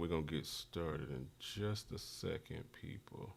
we're gonna get started in just a second, people.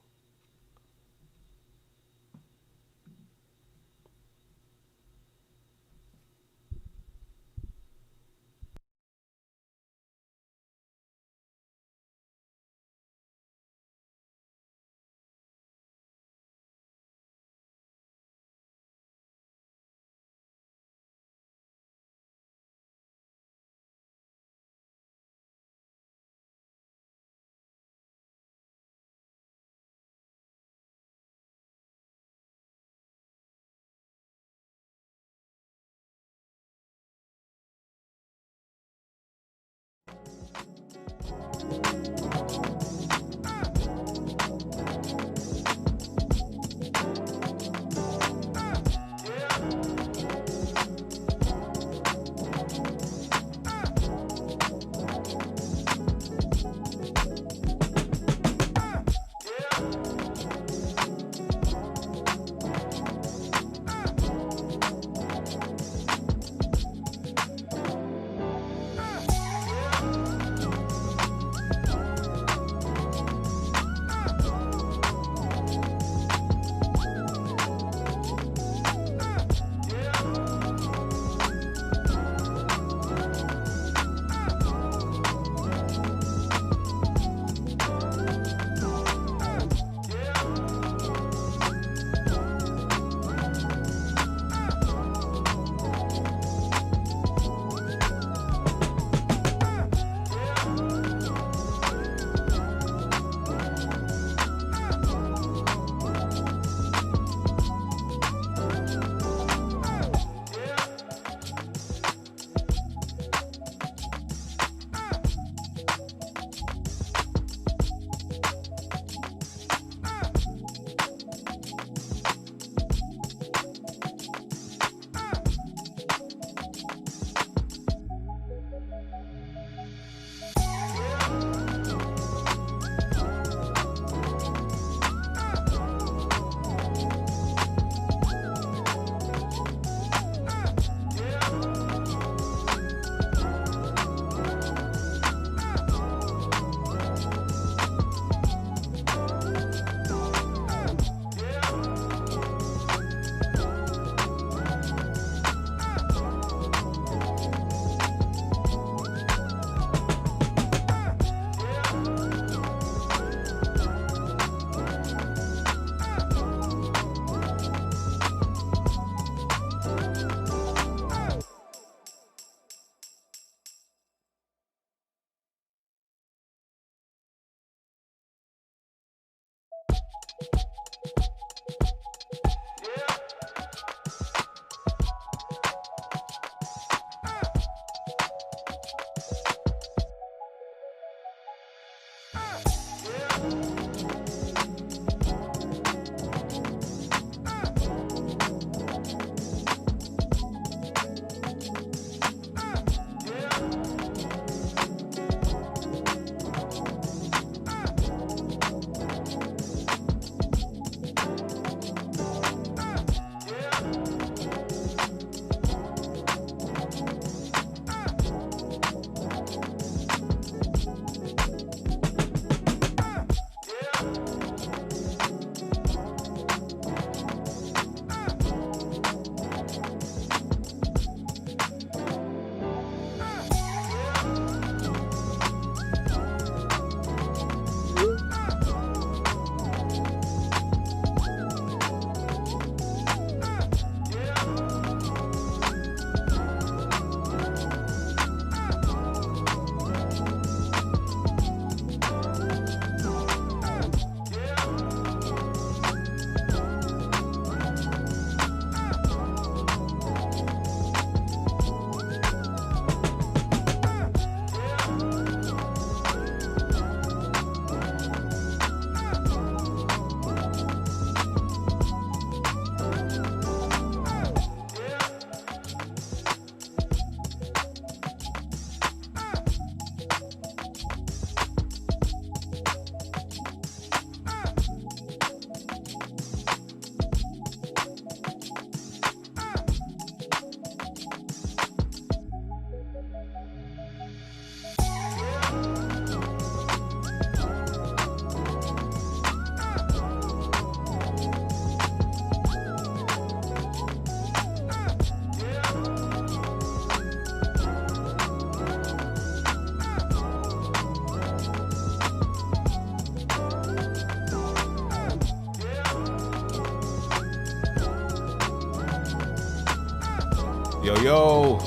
Yo, yo.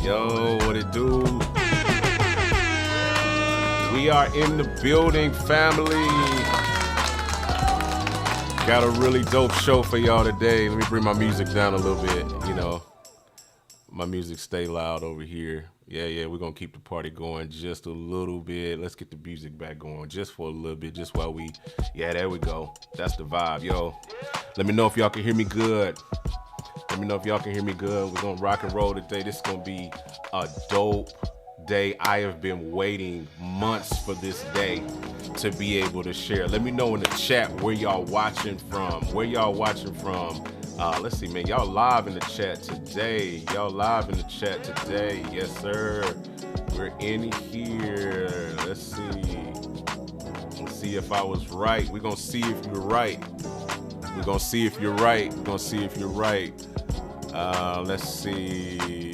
Yo, what it do? We are in the building, family. Got a really dope show for y'all today. Let me bring my music down a little bit. You know, my music stay loud over here. Yeah, we're going to keep the party going just a little bit. Let's get the music back going just for a little bit, just while we, yeah, there we go. That's the vibe, yo. Let me know if y'all can hear me good. Let me know if y'all can hear me good. We're going to rock and roll today. This is going to be a dope day. I have been waiting months for this day to be able to share. Let me know in the chat where y'all watching from. Let's see, man. Y'all live in the chat today. Yes, sir. We're in here. Let's see if I was right. We're going to see if you're right. Let's see.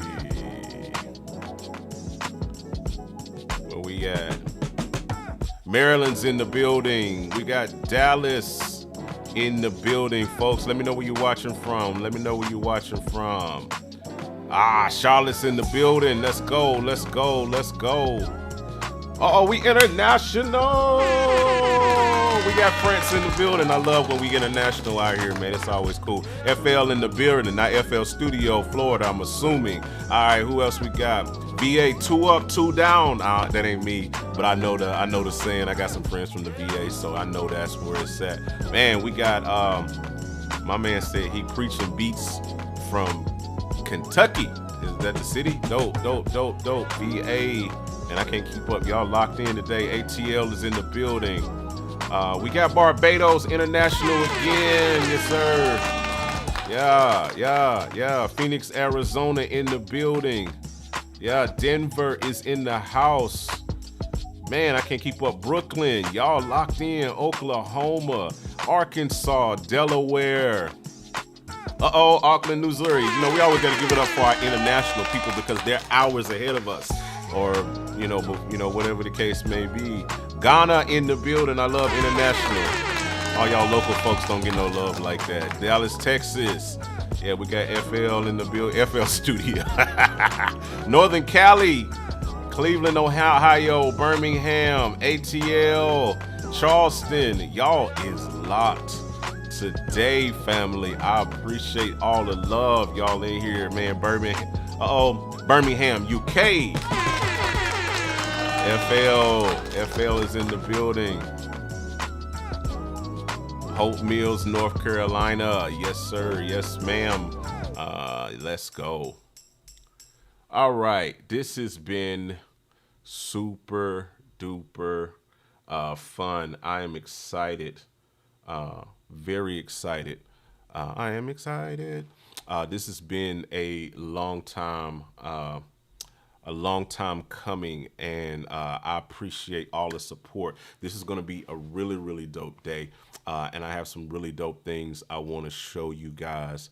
Where we at? Maryland's in the building. We got Dallas in the building, folks. Let me know where you're watching from. Charlotte's in the building. Let's go. Uh-oh, we international. We got France in the building. I love when we international out here, man. It's always cool. FL in the building, not FL Studio, Florida, I'm assuming. All right, who else we got? VA, 2 up, 2 down. That ain't me, but I know the saying. I got some friends from the VA, so I know that's where it's at. Man, we got, my man said he preaching beats from Kentucky. Is that the city? Dope. VA. And I can't keep up. Y'all locked in today. ATL is in the building. We got Barbados International again. Yes, sir. Yeah. Phoenix, Arizona in the building. Yeah, Denver is in the house. Man, I can't keep up. Brooklyn, y'all locked in. Oklahoma, Arkansas, Delaware. Auckland, Missouri. You know, we always got to give it up for our international people because they're hours ahead of us. Or, whatever the case may be. Ghana in the building. I love international. All y'all local folks don't get no love like that. Dallas, Texas. Yeah, we got FL in the building. FL Studio. Northern Cali. Cleveland, Ohio. Birmingham. ATL. Charleston. Y'all is locked today, family. I appreciate all the love y'all in here, man. Birmingham, UK. FL is in the building. Hope Mills, North Carolina. Yes, sir. Yes, ma'am. Let's go. All right. This has been super duper fun. I am excited. Very excited. I am excited. This has been a long time coming, and I appreciate all the support. This is going to be a really, really dope day, and I have some really dope things I want to show you guys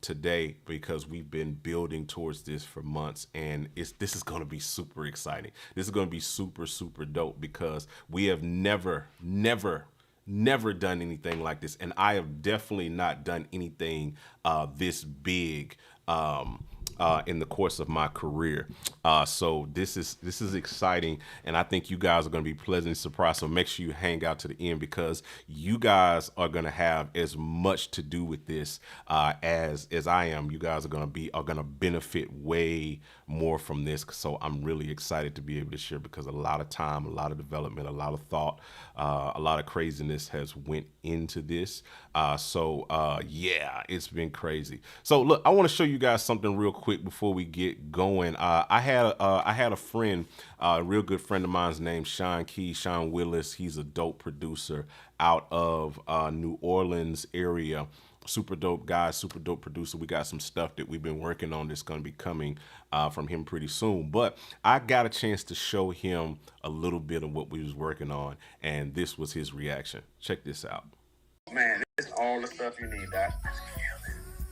today because we've been building towards this for months, and this is going to be super exciting. This is going to be super, super dope because we have never done anything like this, and I have definitely not done anything this big in the course of my career. So this is exciting, and I think you guys are going to be pleasantly surprised. So make sure you hang out to the end because you guys are going to have as much to do with this as I am. You guys are going to benefit way more from this. So I'm really excited to be able to share because a lot of time, a lot of development, a lot of thought, a lot of craziness has went into this. Yeah, it's been crazy. So look, I want to show you guys something real quick before we get going. I had a friend, a real good friend of mine's named Sean Willis. He's a dope producer out of New Orleans area. Super dope guy, super dope producer. We got some stuff that we've been working on that's going to be coming from him pretty soon. But I got a chance to show him a little bit of what we was working on, and this was his reaction. Check this out. Man, this is all the stuff you need, Doc.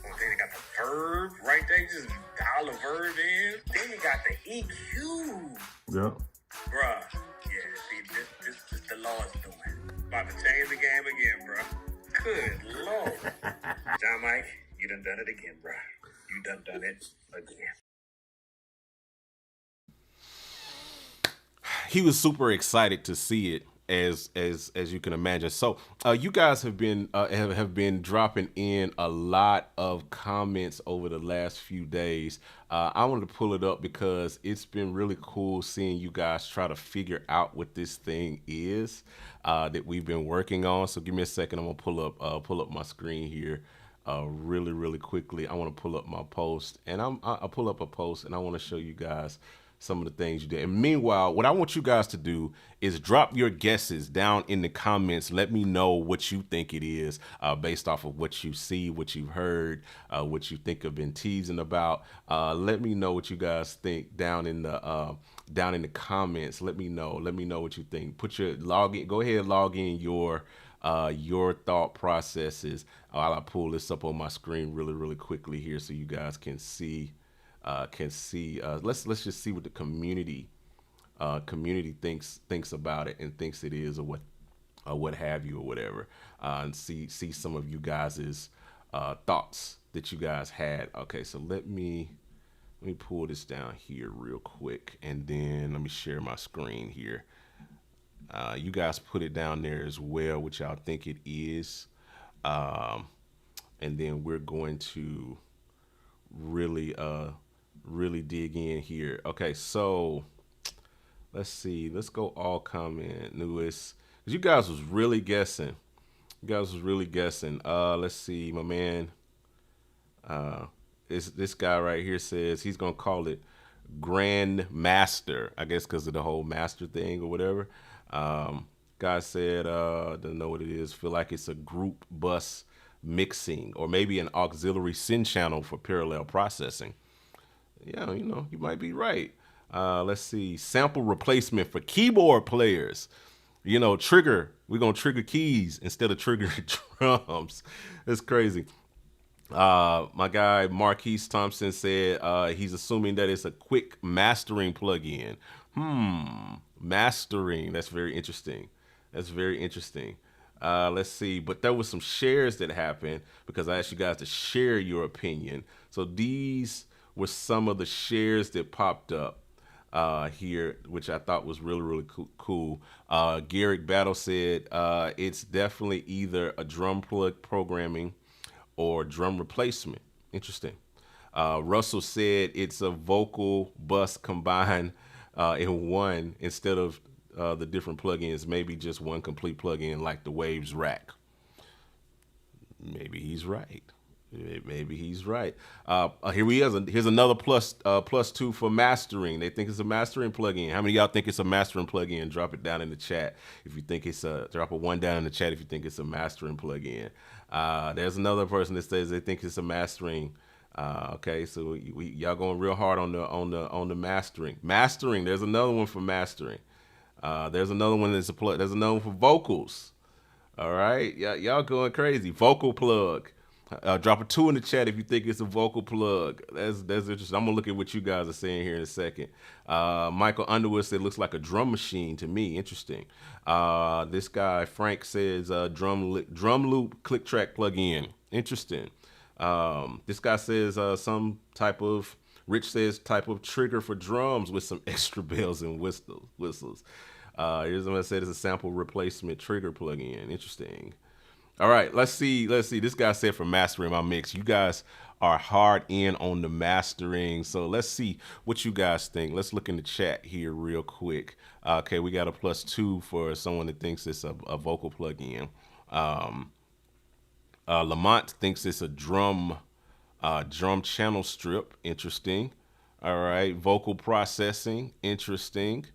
Okay, they got the verb right there. You just dial the verb in. Then you got the EQ. Yeah. Bruh. Yeah, see, this the Lord's doing. About to change the game again, bruh. Good Lord. John Mike, You done it again, bro. You done it again. He was super excited to see it, as you can imagine. So you guys have been dropping in a lot of comments over the last few days. I wanted to pull it up because it's been really cool seeing you guys try to figure out what this thing is that we've been working on. So give me a second. I'm gonna pull up my screen here really quickly. I want to pull up my post, and I'll pull up a post, and I want to show you guys some of the things you did. And meanwhile, what I want you guys to do is drop your guesses down in the comments. Let me know what you think it is based off of what you see, what you've heard, what you think have been teasing about. Let me know what you guys think down in the comments. Let me know. Let me know what you think. Put your log in. Go ahead, log in your thought processes while I pull this up on my screen really quickly here so you guys can see. Let's just see what the community thinks about it and thinks it is, or what have you, or whatever, and see some of you guys's thoughts that you guys had. Okay, so let me pull this down here real quick, and then let me share my screen here. You guys put it down there as well, which y'all think it is, and then we're going to really dig in here. Okay, so let's see. Let's go all comment newest. Cause you guys was really guessing. Let's see, my man. This guy right here says he's gonna call it Grand Master. I guess because of the whole master thing or whatever. Guy said, don't know what it is. Feel like it's a group bus mixing, or maybe an auxiliary send channel for parallel processing. Yeah, you might be right. Let's see. Sample replacement for keyboard players. Trigger. We're going to trigger keys instead of trigger drums. It's crazy. My guy Marquise Thompson said he's assuming that it's a quick mastering plugin. Mastering. That's very interesting. Let's see. But there was some shares that happened because I asked you guys to share your opinion. So these were some of the shares that popped up here, which I thought was really cool. Garrick Battle said it's definitely either a drum plug programming or drum replacement. Interesting. Russell said it's a vocal bus combined in one instead of the different plugins, maybe just one complete plugin like the Waves rack. Maybe he's right. Here's another plus two for mastering. They think it's a mastering plugin. How many of y'all think it's a mastering plugin? Drop it down in the chat if you think it's drop a one down in the chat if you think it's a mastering plugin. There's another person that says they think it's a mastering. Okay, so y'all going real hard on the mastering. There's another one for mastering. There's another one that's there's another one for vocals. All right, y'all going crazy. Vocal plug. Drop a 2 in the chat if you think it's a vocal plug. That's interesting. I'm gonna look at what you guys are saying here in a second. Michael Underwood said looks like a drum machine to me. Interesting. This guy Frank says drum loop click track plug-in. Interesting. This guy says some type of Rich says type of trigger for drums with some extra bells and whistles. Here's what I said is a sample replacement trigger plug-in. Interesting. All right, let's see. This guy said for mastering my mix. You guys are hard in on the mastering. So let's see what you guys think. Let's look in the chat here real quick. Okay, we got a +2 for someone that thinks it's a vocal plug-in. Lamont thinks it's a drum channel strip. Interesting. All right, vocal processing. Interesting.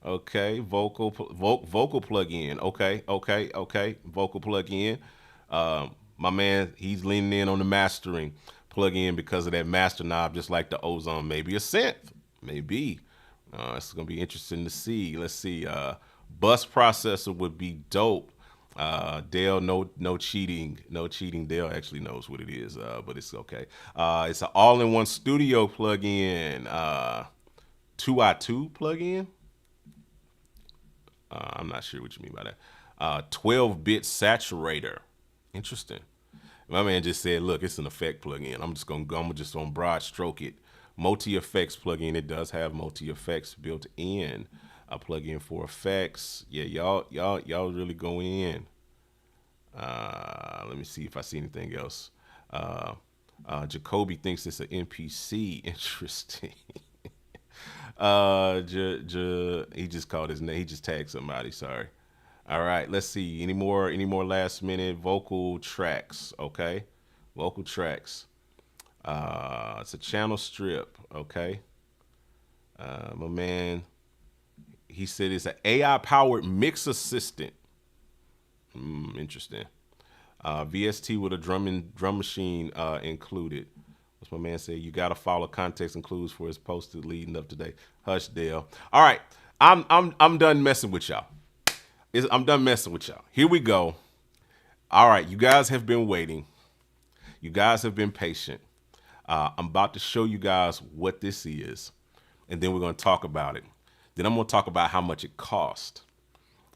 Okay, vocal plug-in. Okay. Vocal plug-in. My man, he's leaning in on the mastering plug-in because of that master knob, just like the Ozone. Maybe a synth. Maybe. It's gonna be interesting to see. Let's see. Bus processor would be dope. Dale, no cheating. Dale actually knows what it is, but it's okay. It's an all-in-one studio plug-in. 2i2 plug-in. I'm not sure what you mean by that. 12-bit saturator. Interesting. My man just said, look, it's an effect plugin. I'm just gonna broad stroke it. Multi effects plugin. It does have multi effects built in. A plugin for effects. Yeah, y'all really go in. Let me see if I see anything else. Jacoby thinks it's an NPC. Interesting. He just called his name. He just tagged somebody. Sorry. All right. Let's see. Any more last minute vocal tracks? Okay. Vocal tracks. It's a channel strip. Okay. My man. He said it's an AI powered mix assistant. Interesting. VST with a drum machine included. What's my man say? You gotta follow context and clues for his posted leading up today. Hush, Dale. All right, I'm done messing with y'all. I'm done messing with y'all. Here we go. All right, you guys have been waiting. You guys have been patient. I'm about to show you guys what this is, and then we're gonna talk about it. Then I'm gonna talk about how much it cost,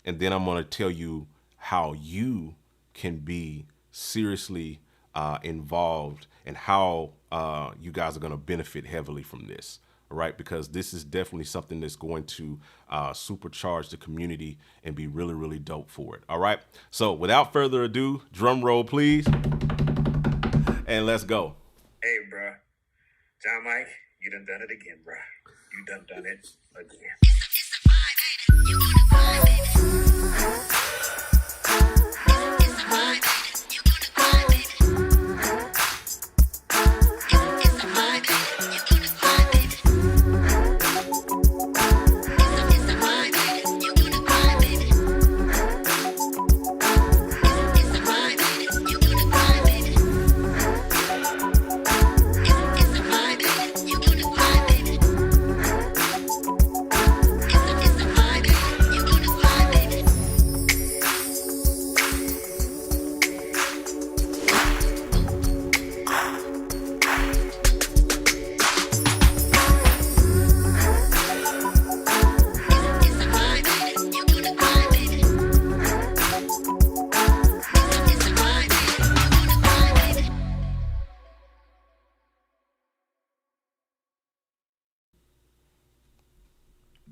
and then I'm gonna tell you how you can be seriously involved and how you guys are going to benefit heavily from this. All right, because this is definitely something that's going to supercharge the community and be really, really dope for it. All right, so without further ado, drum roll, please, and let's go. Hey, bruh. John Mike, you done it again, bruh. You done it again.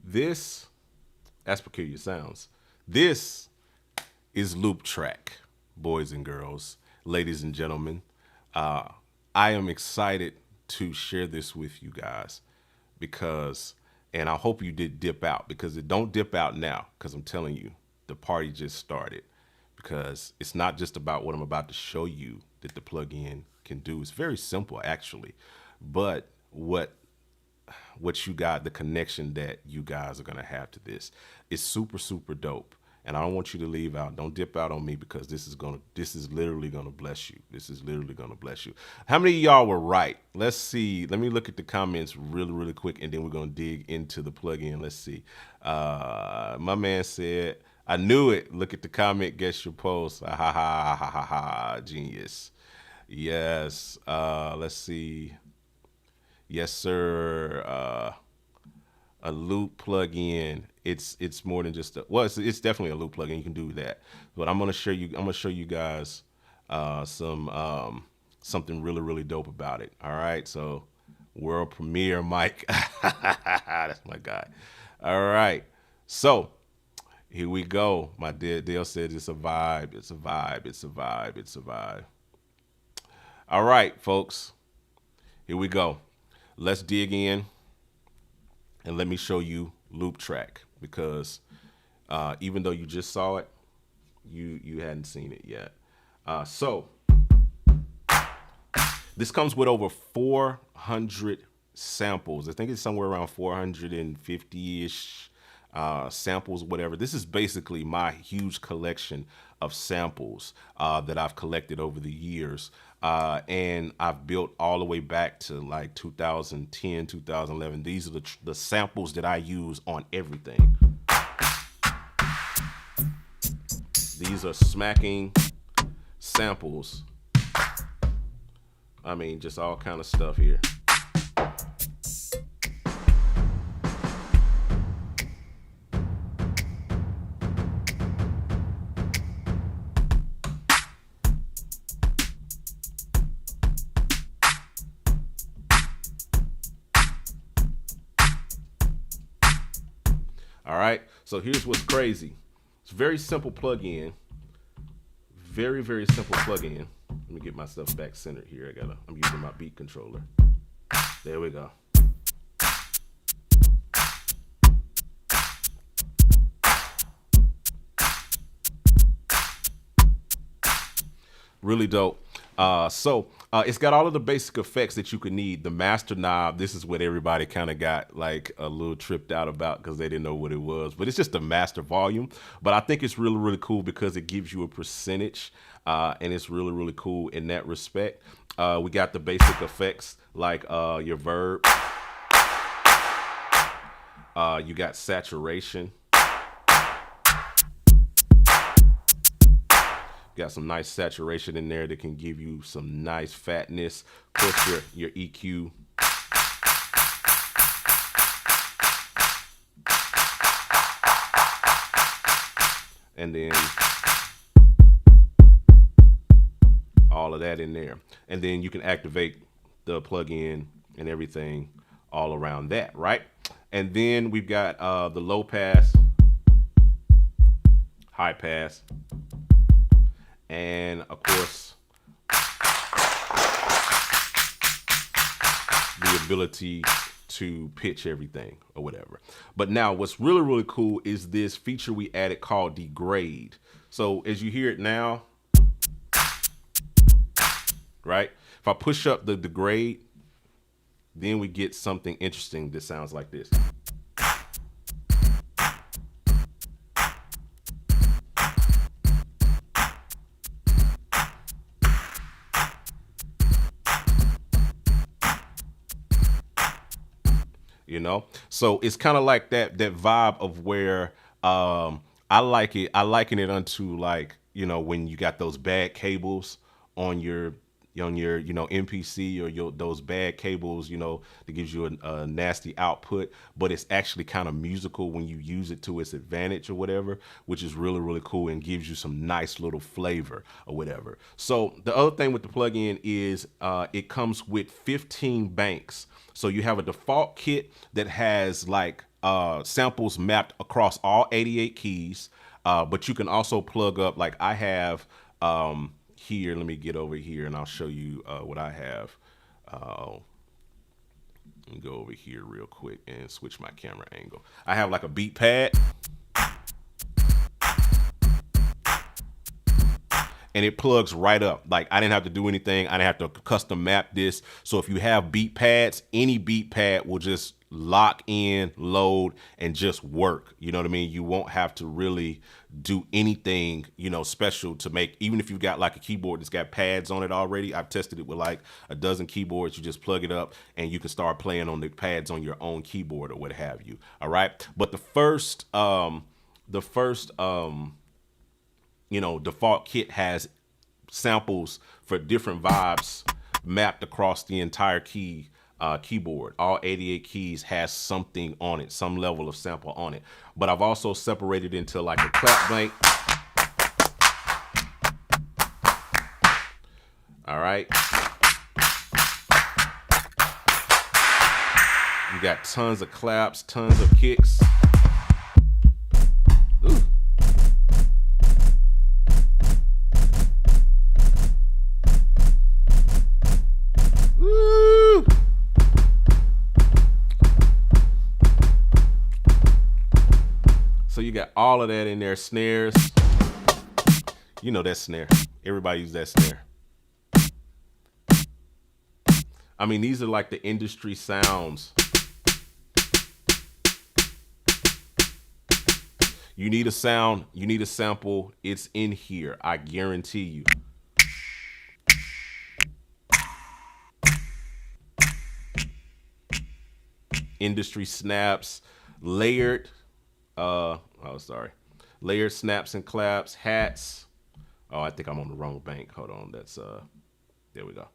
This, that's Peculiar Sounds. This is Loop Track, boys and girls, ladies and gentlemen. I am excited to share this with you guys because, and I hope you did dip out, because it don't dip out now, because I'm telling you, the party just started, because it's not just about what I'm about to show you that the plugin can do. It's very simple, actually, but what you got, the connection that you guys are going to have to this is super, super dope. And I don't want you to leave out. Don't dip out on me, because this is literally going to bless you. This is literally going to bless you. How many of y'all were right? Let's see. Let me look at the comments really, really quick, and then we're going to dig into the plugin. Let's see. My man said, I knew it. Look at the comment. Guess your post. Ha ha ha ha ha ha. Genius. Yes. Let's see. Yes, sir. A loop plugin. It's more than just it's definitely a loop plugin. You can do that. But I'm gonna show you guys something really, really dope about it. All right. So world premiere, Mike. That's my guy. All right. So here we go. My dear Dale said it's a vibe. It's a vibe. It's a vibe. It's a vibe. All right, folks. Here we go. Let's dig in and let me show you Loop Track, because even though you just saw it, you hadn't seen it yet. So this comes with over 400 samples. I think it's somewhere around 450-ish samples, whatever. This is basically my huge collection of samples that I've collected over the years. And I've built all the way back to like 2010, 2011. These are the samples that I use on everything. These are smacking samples. I mean, just all kind of stuff here. All right. So here's what's crazy. It's a very simple plug-in. Very, very simple plug-in. Let me get myself back centered here. I'm using my beat controller. There we go. Really dope. It's got all of the basic effects that you could need. The master knob, this is what everybody kind of got like a little tripped out about because they didn't know what it was. But it's just a master volume. But I think it's really, really cool because it gives you a percentage. And it's really, really cool in that respect. We got the basic effects like your verb. You got saturation. Got some nice saturation in there that can give you some nice fatness. Of course, your EQ. And then all of that in there. And then you can activate the plug-in and everything all around that, right? And then we've got the low pass, high pass, and of course the ability to pitch everything or whatever. But now what's really, really cool is this feature we added called degrade. So as you hear it now, right? If I push up the degrade, then we get something interesting that sounds like this. You know, so it's kind of like that vibe of where I liken it unto like, you know, when you got those bad cables on your MPC or those bad cables, you know, that gives you a nasty output, but it's actually kind of musical when you use it to its advantage or whatever, which is really, really cool and gives you some nice little flavor or whatever. So the other thing with the plugin is it comes with 15 banks. So you have a default kit that has like samples mapped across all 88 keys, but you can also plug up, like I have here. Let me get over here and I'll show you what I have. Let me go over here real quick and switch my camera angle. I have like a beat pad. And it plugs right up. Like I didn't have to do anything. I didn't have to custom map this. So if you have beat pads, any beat pad will just lock in, load, and just work. You know what I mean? You won't have to really do anything, you know, special to make, even if you've got like a keyboard that's got pads on it already. I've tested it with like a dozen keyboards. You just plug it up and you can start playing on the pads on your own keyboard or what have you. All right. But the first you know, default kit has samples for different vibes mapped across the entire keyboard. All 88 keys has something on it, some level of sample on it. But I've also separated into like a clap bank. All right. You got tons of claps, tons of kicks. Ooh. So you got all of that in there. Snares. You know that snare. Everybody uses that snare. I mean, these are like the industry sounds. You need a sound, you need a sample, it's in here, I guarantee you. Industry snaps, layered, layered snaps and claps, hats. Oh, I think I'm on the wrong bank. Hold on, that's there we go.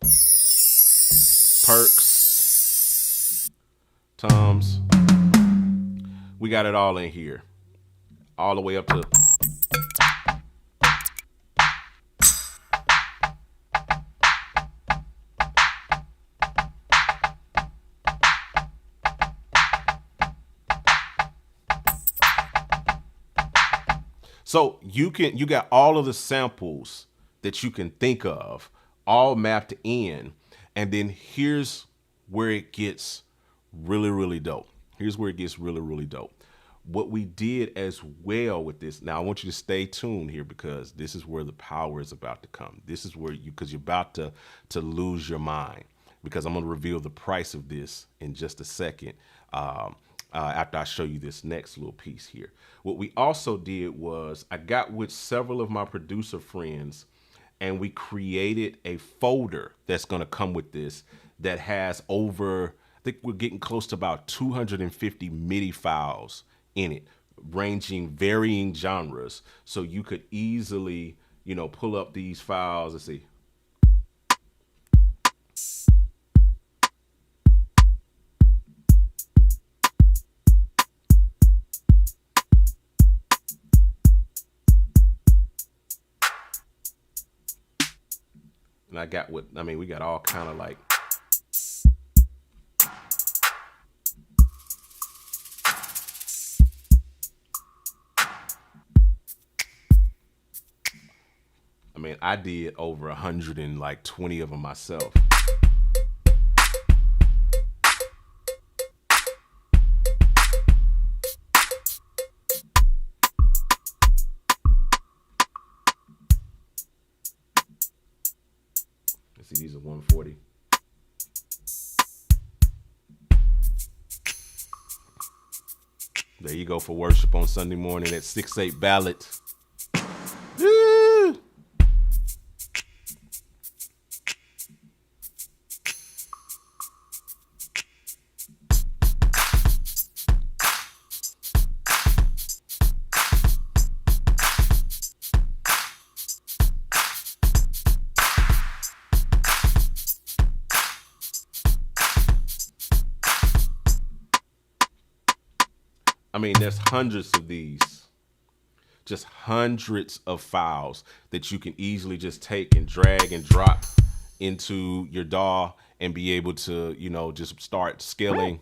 Perks, toms. We got it all in here, all the way up to. So you got all of the samples that you can think of all mapped in. And then here's where it gets really, really dope. Here's where it gets really, really dope. What we did as well with this, now I want you to stay tuned here because this is where the power is about to come. This is where because you're about to lose your mind, because I'm going to reveal the price of this in just a second after I show you this next little piece here. What we also did was I got with several of my producer friends and we created a folder that's going to come with this that has over, I think we're getting close to about 250 MIDI files in it, ranging varying genres. So you could easily, you know, pull up these files and see. And I got what, I mean, we got all kind of like, I mean, I did over 120 of them myself. Let's see, these are 140. There you go for worship on Sunday morning at 6/8 ballad. I mean, there's hundreds of these, just hundreds of files that you can easily just take and drag and drop into your DAW and be able to, you know, just start scaling.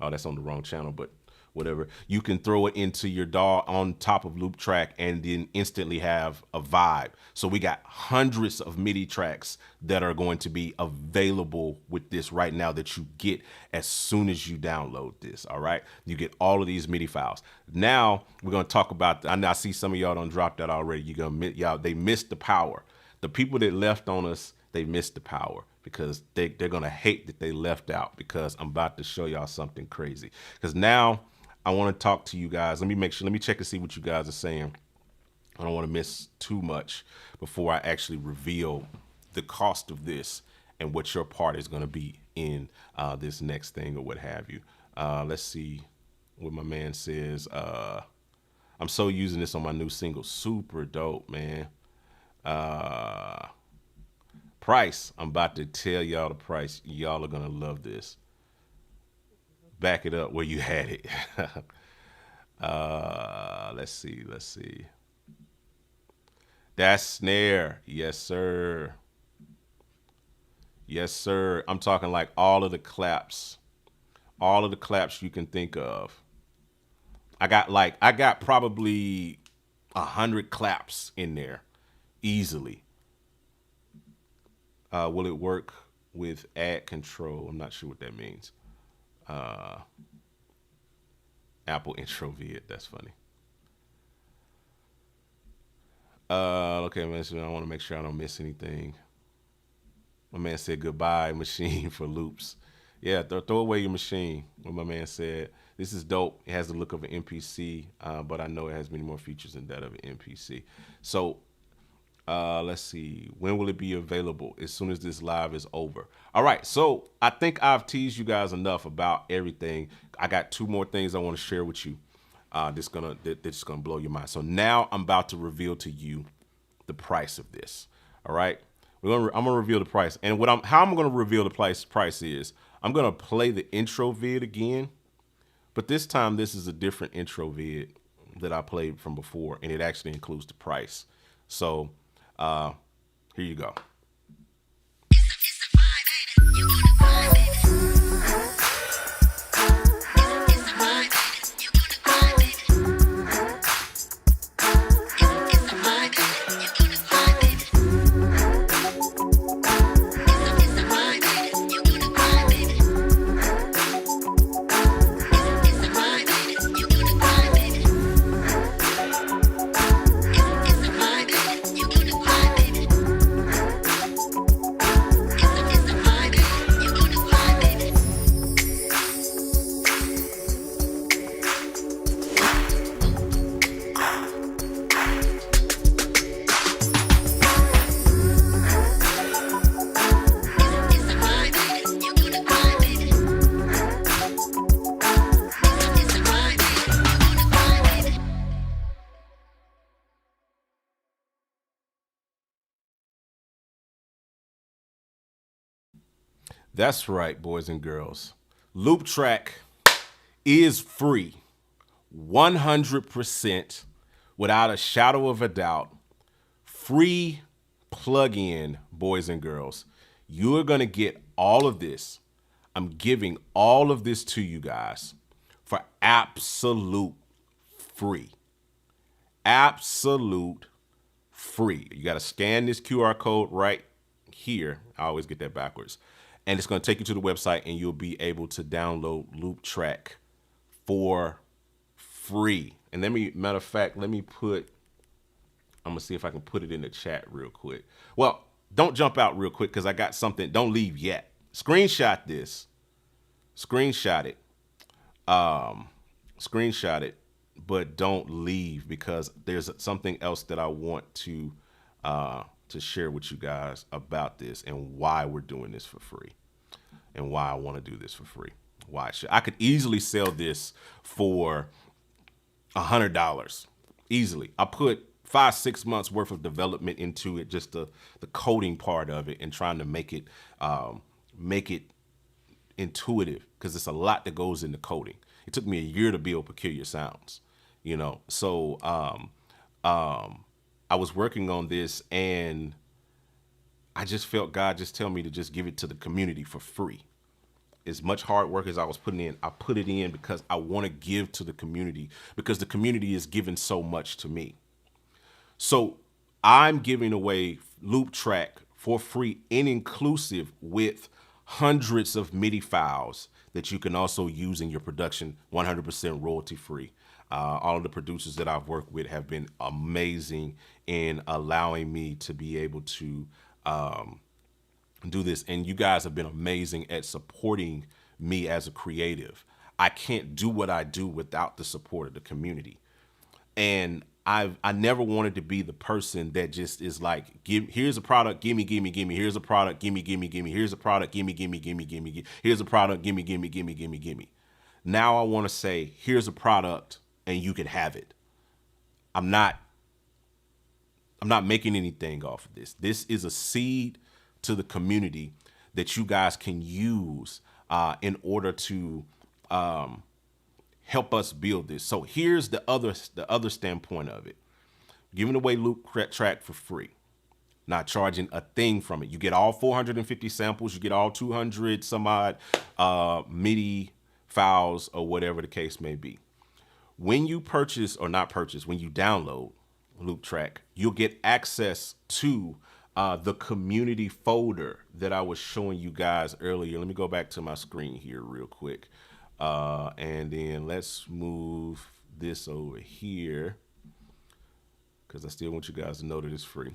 Oh, that's on the wrong channel, but whatever. You can throw it into your DAW on top of loop track and then instantly have a vibe. So we got hundreds of MIDI tracks that are going to be available with this right now that you get as soon as you download this. All right. You get all of these MIDI files. Now we're going to talk about, I see some of y'all don't drop that already. You're going to, y'all, they missed the power. The people that left on us, they missed the power because they're going to hate that they left out, because I'm about to show y'all something crazy. Because now I want to talk to you guys. Let me check and see what you guys are saying. I don't want to miss too much before I actually reveal the cost of this and what your part is going to be in this next thing or what have you. Let's see what my man says. I'm so using this on my new single. Super dope, man. Price. I'm about to tell y'all the price. Y'all are going to love this. Back it up where you had it. Let's see. That's snare. Yes, sir. Yes, sir. I'm talking like all of the claps. All of the claps you can think of. I got probably 100 claps in there easily. Will it work with ad control? I'm not sure what that means. Apple intro vid. That's funny. Okay, man. So I want to make sure I don't miss anything. My man said goodbye machine for loops. Yeah, throw away your machine. What my man said. This is dope. It has the look of an MPC, but I know it has many more features than that of an MPC. So let's see. When will it be available? As soon as this live is over. All right. So I think I've teased you guys enough about everything. I got two more things I want to share with you. That's gonna blow your mind. So now I'm about to reveal to you the price of this. All right. I'm gonna reveal the price, and how I'm gonna reveal the price is I'm gonna play the intro vid again, but this time this is a different intro vid that I played from before, and it actually includes the price. So here you go. That's right, boys and girls. Loop Track is free, 100%, without a shadow of a doubt. Free plug-in, boys and girls. You're going to get all of this. I'm giving all of this to you guys for absolute free. Absolute free. You got to scan this QR code right here. I always get that backwards. And it's going to take you to the website and you'll be able to download Loop Track for free. And matter of fact, I'm going to see if I can put it in the chat real quick. Well, don't jump out real quick because I got something. Don't leave yet. Screenshot this. Screenshot it. Screenshot it, but don't leave because there's something else that I want to share with you guys about this and why we're doing this for free and why I want to do this for free. Why I could easily sell this for $100 easily. I put 5-6 months worth of development into it, just the coding part of it and trying to make it intuitive because it's a lot that goes into coding. It took me a year to build Peculiar Sounds, you know. So I was working on this and I just felt God just tell me to just give it to the community for free. As much hard work as I was putting in, I put it in because I want to give to the community because the community is giving so much to me. So I'm giving away Loop Track for free and inclusive with hundreds of MIDI files that you can also use in your production, 100% royalty free. All of the producers that I've worked with have been amazing in allowing me to be able to do this. And you guys have been amazing at supporting me as a creative. I can't do what I do without the support of the community. And I never wanted to be the person that just is like, here's a product, gimme. Here's a product, gimme. Here's a product, gimme. Here's a product, gimme. Now I want to say, here's a product and you can have it. I'm not making anything off of this. This is a seed to the community that you guys can use in order to help us build this. So here's the other standpoint of it. Giving away Loop Track for free. Not charging a thing from it. You get all 450 samples. You get all 200 some odd MIDI files or whatever the case may be. When you purchase or not purchase, when you download Loop Track, you'll get access to the community folder that I was showing you guys earlier. Let me go back to my screen here real quick. And then let's move this over here because I still want you guys to know that it's free.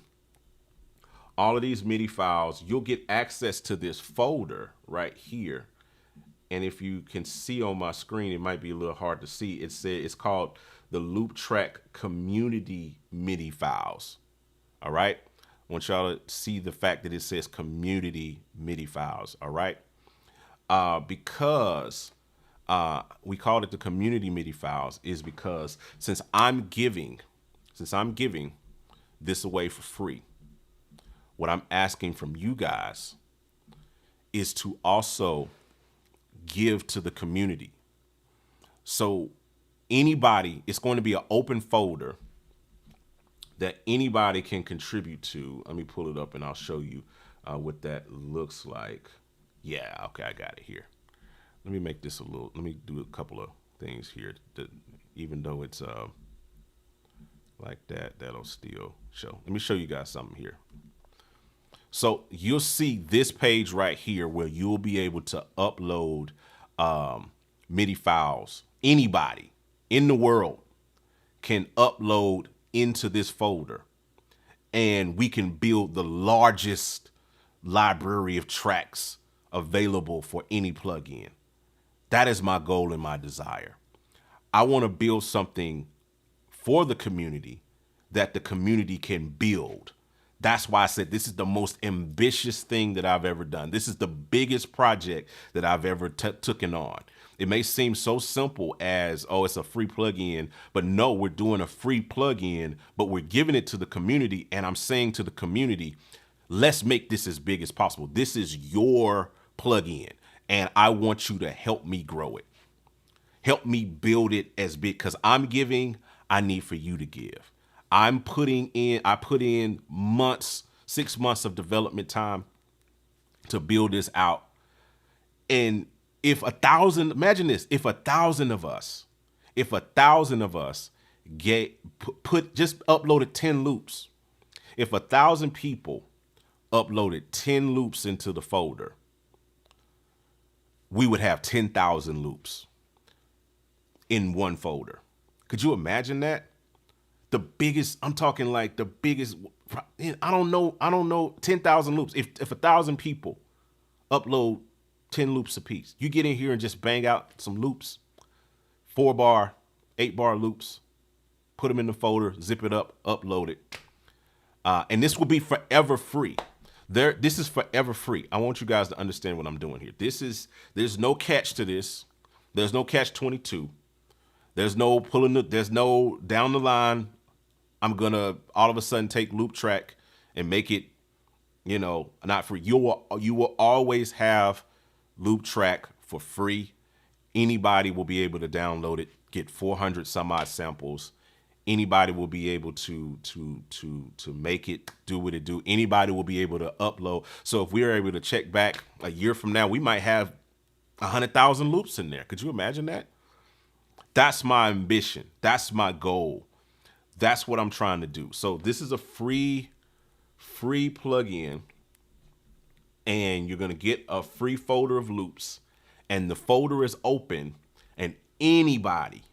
All of these MIDI files, you'll get access to this folder right here. And if you can see on my screen, it might be a little hard to see. It's called the Loop Track Community MIDI files. All right. I want y'all to see the fact that it says community MIDI files. All right. Because we called it the community MIDI files is because since I'm giving this away for free, what I'm asking from you guys is to also give to the community. So anybody, it's going to be an open folder that anybody can contribute to. Let me pull it up and I'll show you what that looks like. Yeah, okay, I got it here. Let me make this let me do a couple of things here that even though it's like that, that'll still show. Let me show you guys something here. So you'll see this page right here where you'll be able to upload MIDI files. Anybody in the world can upload into this folder and we can build the largest library of tracks available for any plugin. That is my goal and my desire. I want to build something for the community that the community can build. That's why I said this is the most ambitious thing that I've ever done. This is the biggest project that I've ever taken on. It may seem so simple as, oh, it's a free plugin, but no, we're doing a free plugin, but we're giving it to the community. And I'm saying to the community, let's make this as big as possible. This is your plug-in, and I want you to help me grow it. Help me build it as big, because I'm giving, I need for you to give. I put in months, 6 months of development time to build this out. And if 1,000, imagine this, if 1,000 of us just uploaded 10 loops, if 1,000 people uploaded 10 loops into the folder, we would have 10,000 loops in one folder. Could you imagine that? The biggest, I'm talking like the biggest, I don't know, 10,000 loops. If 1,000 people upload 10 loops apiece, you get in here and just bang out some loops, 4-bar, 8-bar loops, put them in the folder, zip it up, upload it. And this will be forever free. This is forever free. I want you guys to understand what I'm doing here. There's no catch to this. There's no catch 22. There's no there's no down the line, I'm gonna all of a sudden take Loop Track and make it, not free. You will always have Loop Track for free. Anybody will be able to download it, get 400 some odd samples. Anybody will be able to make it do what it do. Anybody will be able to upload. So if we're able to check back a year from now, we might have 100,000 loops in there. Could you imagine that? That's my ambition. That's my goal. That's what I'm trying to do. So this is a free plugin, and you're going to get a free folder of loops, and the folder is open, and anybody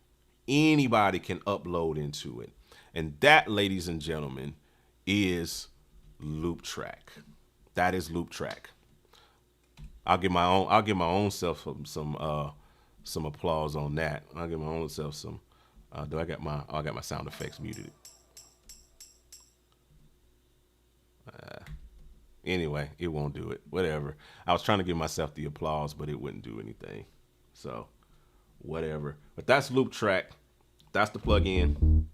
can upload into it. And that, ladies and gentlemen, is Loop Track. That is Loop Track. I'll give my own self some applause on that. I'll give my own self some. I got my sound effects muted. Anyway, it won't do it. Whatever. I was trying to give myself the applause, but it wouldn't do anything. So, whatever. But that's Loop Track. That's the plugin.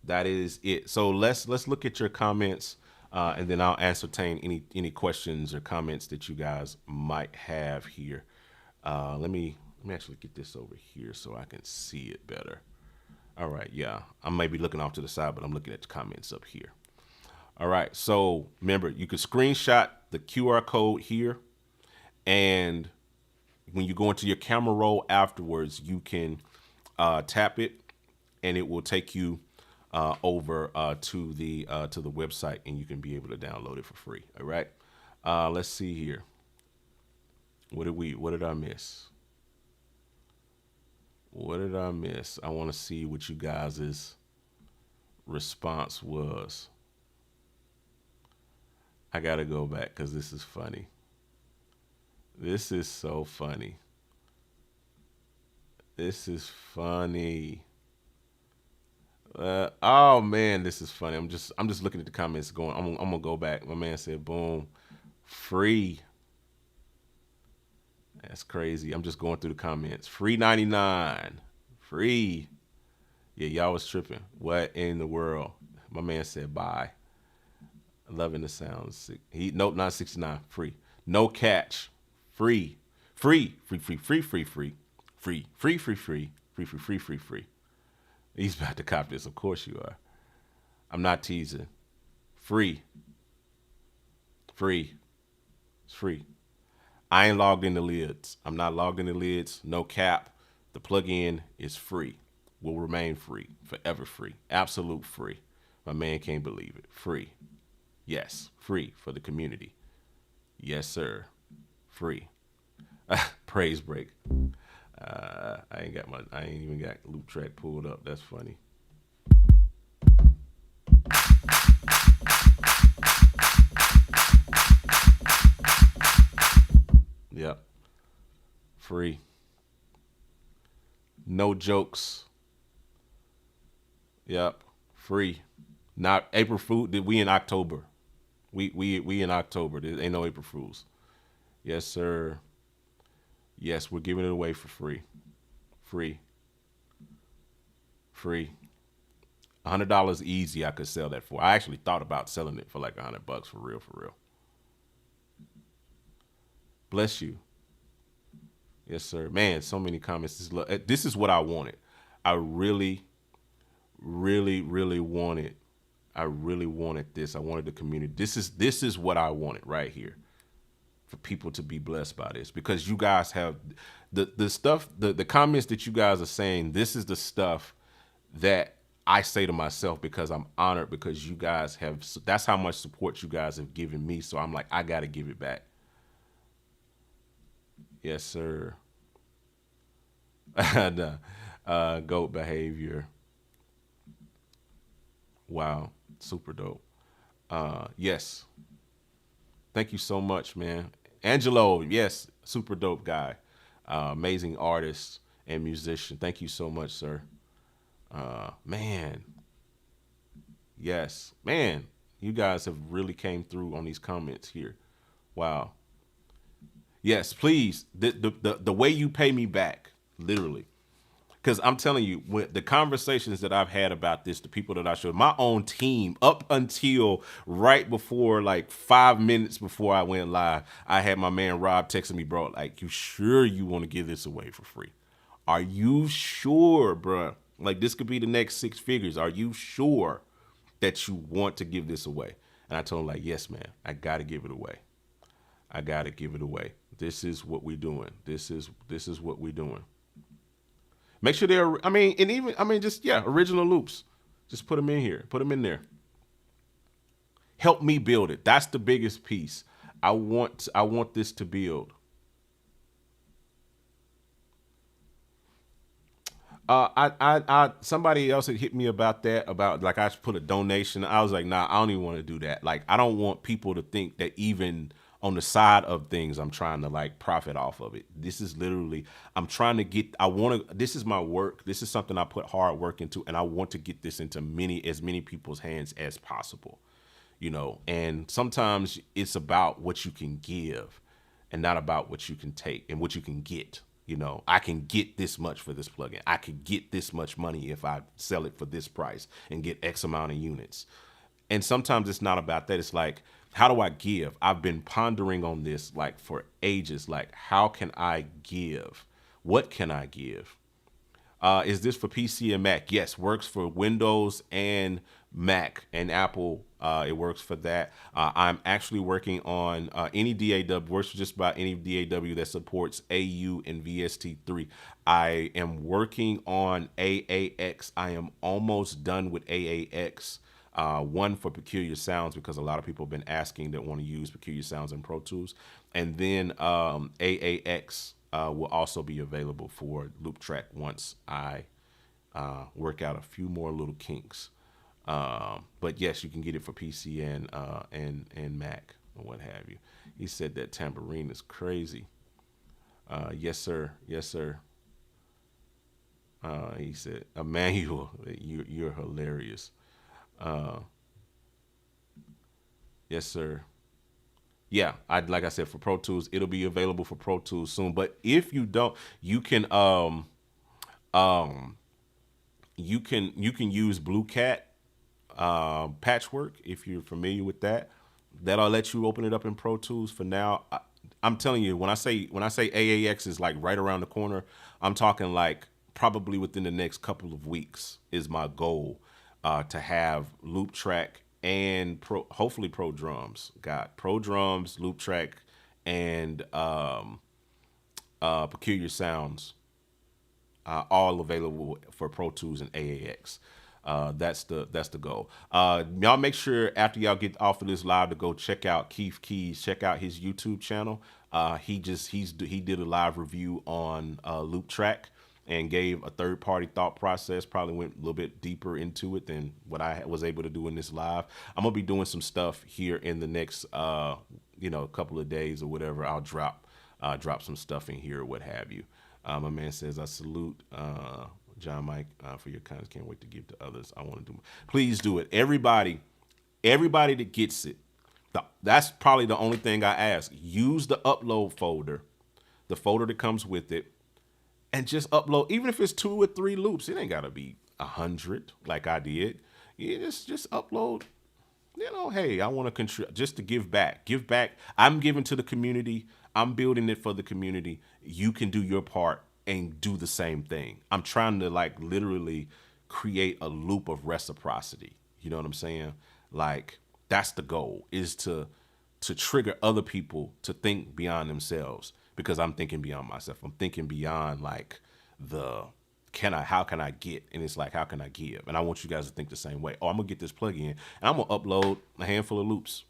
That is it. So let's look at your comments, and then I'll ascertain any questions or comments that you guys might have here. Let me actually get this over here so I can see it better. All right, yeah. I may be looking off to the side, but I'm looking at the comments up here. All right, so remember, you can screenshot the QR code here, and when you go into your camera roll afterwards, you can tap it, and it will take you over to the website, and you can be able to download it for free. All right, let's see here. What did I miss? What did I miss? I want to see what you guys' response was. I got to go back because this is funny. This is so funny. This is funny. Oh man, this is funny. I'm just looking at the comments going, I'm gonna go back. My man said, boom, free. That's crazy. I'm just going through the comments. Free 99. Free. Yeah, y'all was tripping. What in the world? My man said bye. Loving the sounds. Nope, not 69. Free. No catch. Free. Free. Free. Free. Free. Free. Free. Free. Free. Free. Free. Free. Free. Free. Free. Free. He's about to cop this. Of course you are. I'm not teasing. Free. Free. It's free. I ain't logged in the lids. I'm not logged in the lids. No cap. The plugin is free. Will remain free. Forever free. Absolute free. My man can't believe it. Free. Yes. Free for the community. Yes, sir. Free. Praise break. I ain't even got Loop Track pulled up. That's funny. Yep. Free. No jokes. Yep. Free. Not April Fool. We in October. We in October. There ain't no April Fools. Yes, sir. Yes, we're giving it away for free. Free. Free. $100 easy. I could sell that for. I actually thought about selling it for like $100 for real. Bless you. Yes, sir. Man, so many comments. This is what I wanted. I really, really, really wanted. I really wanted this. I wanted the community. This is what I wanted right here, for people to be blessed by this, because you guys have the stuff, the comments that you guys are saying. This is the stuff that I say to myself, because I'm honored, because you guys have, that's how much support you guys have given me. So I'm like, I got to give it back. Yes, sir. And, goat behavior. Wow. Super dope. Yes. Thank you so much, man. Angelo, yes, super dope guy. Amazing artist and musician. Thank you so much, sir. Man, yes, man, you guys have really came through on these comments here. Wow. Yes, please. The way you pay me back, literally. Because I'm telling you, with the conversations that I've had about this, the people that I showed, my own team, up until right before, like 5 minutes before I went live, I had my man Rob texting me, bro, like, you sure you want to give this away for free? Are you sure, bro? Like, this could be the next six figures. Are you sure that you want to give this away? And I told him, like, yes, man, I got to give it away. I got to give it away. This is what we're doing. This is what we're doing. Make sure they're, I mean, and even, I mean, just, yeah, original loops. Just put them in here. Put them in there. Help me build it. That's the biggest piece. I want this to build. Somebody else had hit me about that, about like I put a donation. I was like, nah, I don't even want to do that. Like, I don't want people to think that even on the side of things, I'm trying to like profit off of it. This is literally, I'm trying to get, this is my work. This is something I put hard work into, and I want to get this into as many people's hands as possible, you know? And sometimes it's about what you can give and not about what you can take and what you can get. You know, I can get this much for this plugin. I could get this much money if I sell it for this price and get X amount of units. And sometimes it's not about that. It's like, how do I give? I've been pondering on this like for ages. Like, how can I give? What can I give? Is this for PC and Mac? Yes, works for Windows and Mac and Apple. It works for that. I'm actually working on any DAW, works for just about any DAW that supports AU and VST3. I am working on AAX. I am almost done with AAX. One for Peculiar Sounds, because a lot of people have been asking that want to use Peculiar Sounds in Pro Tools. And then AAX will also be available for Loop Track once I work out a few more little kinks. But yes, you can get it for PC and Mac or what have you. He said that tambourine is crazy. Yes, sir. Yes, sir. He said, Emmanuel, you're hilarious. Yes, sir. Yeah, like I said, for Pro Tools, it'll be available for Pro Tools soon. But if you don't, you can use Blue Cat patchwork if you're familiar with that. That'll let you open it up in Pro Tools. For now, I'm telling you, when I say AAX is like right around the corner, I'm talking like probably within the next couple of weeks is my goal, to have Loop Track and hopefully Pro Drums. Got Pro Drums, Loop Track, and Peculiar Sounds, all available for Pro Tools and AAX. That's the goal. Y'all make sure after y'all get off of this live to go check out Keith Keys. Check out his YouTube channel. He did a live review on Loop Track and gave a third-party thought process. Probably went a little bit deeper into it than what I was able to do in this live. I'm gonna be doing some stuff here in the next couple of days or whatever. I'll drop some stuff in here or what have you. My man says, I salute John Mike for your kindness. Can't wait to give to others. I want to do. Please do it. Everybody that gets it. That's probably the only thing I ask. Use the upload folder, the folder that comes with it, and just upload. Even if it's 2 or 3 loops, it ain't gotta be 100 like I did. You just upload. You know, hey, I want to contribute, just to give back. Give back. I'm giving to the community. I'm building it for the community. You can do your part and do the same thing. I'm trying to like literally create a loop of reciprocity. You know what I'm saying? Like that's the goal, is to trigger other people to think beyond themselves, because I'm thinking beyond myself. I'm thinking beyond like the how can I get? And it's like, how can I give? And I want you guys to think the same way. Oh, I'm gonna get this plugin and I'm gonna upload a handful of loops,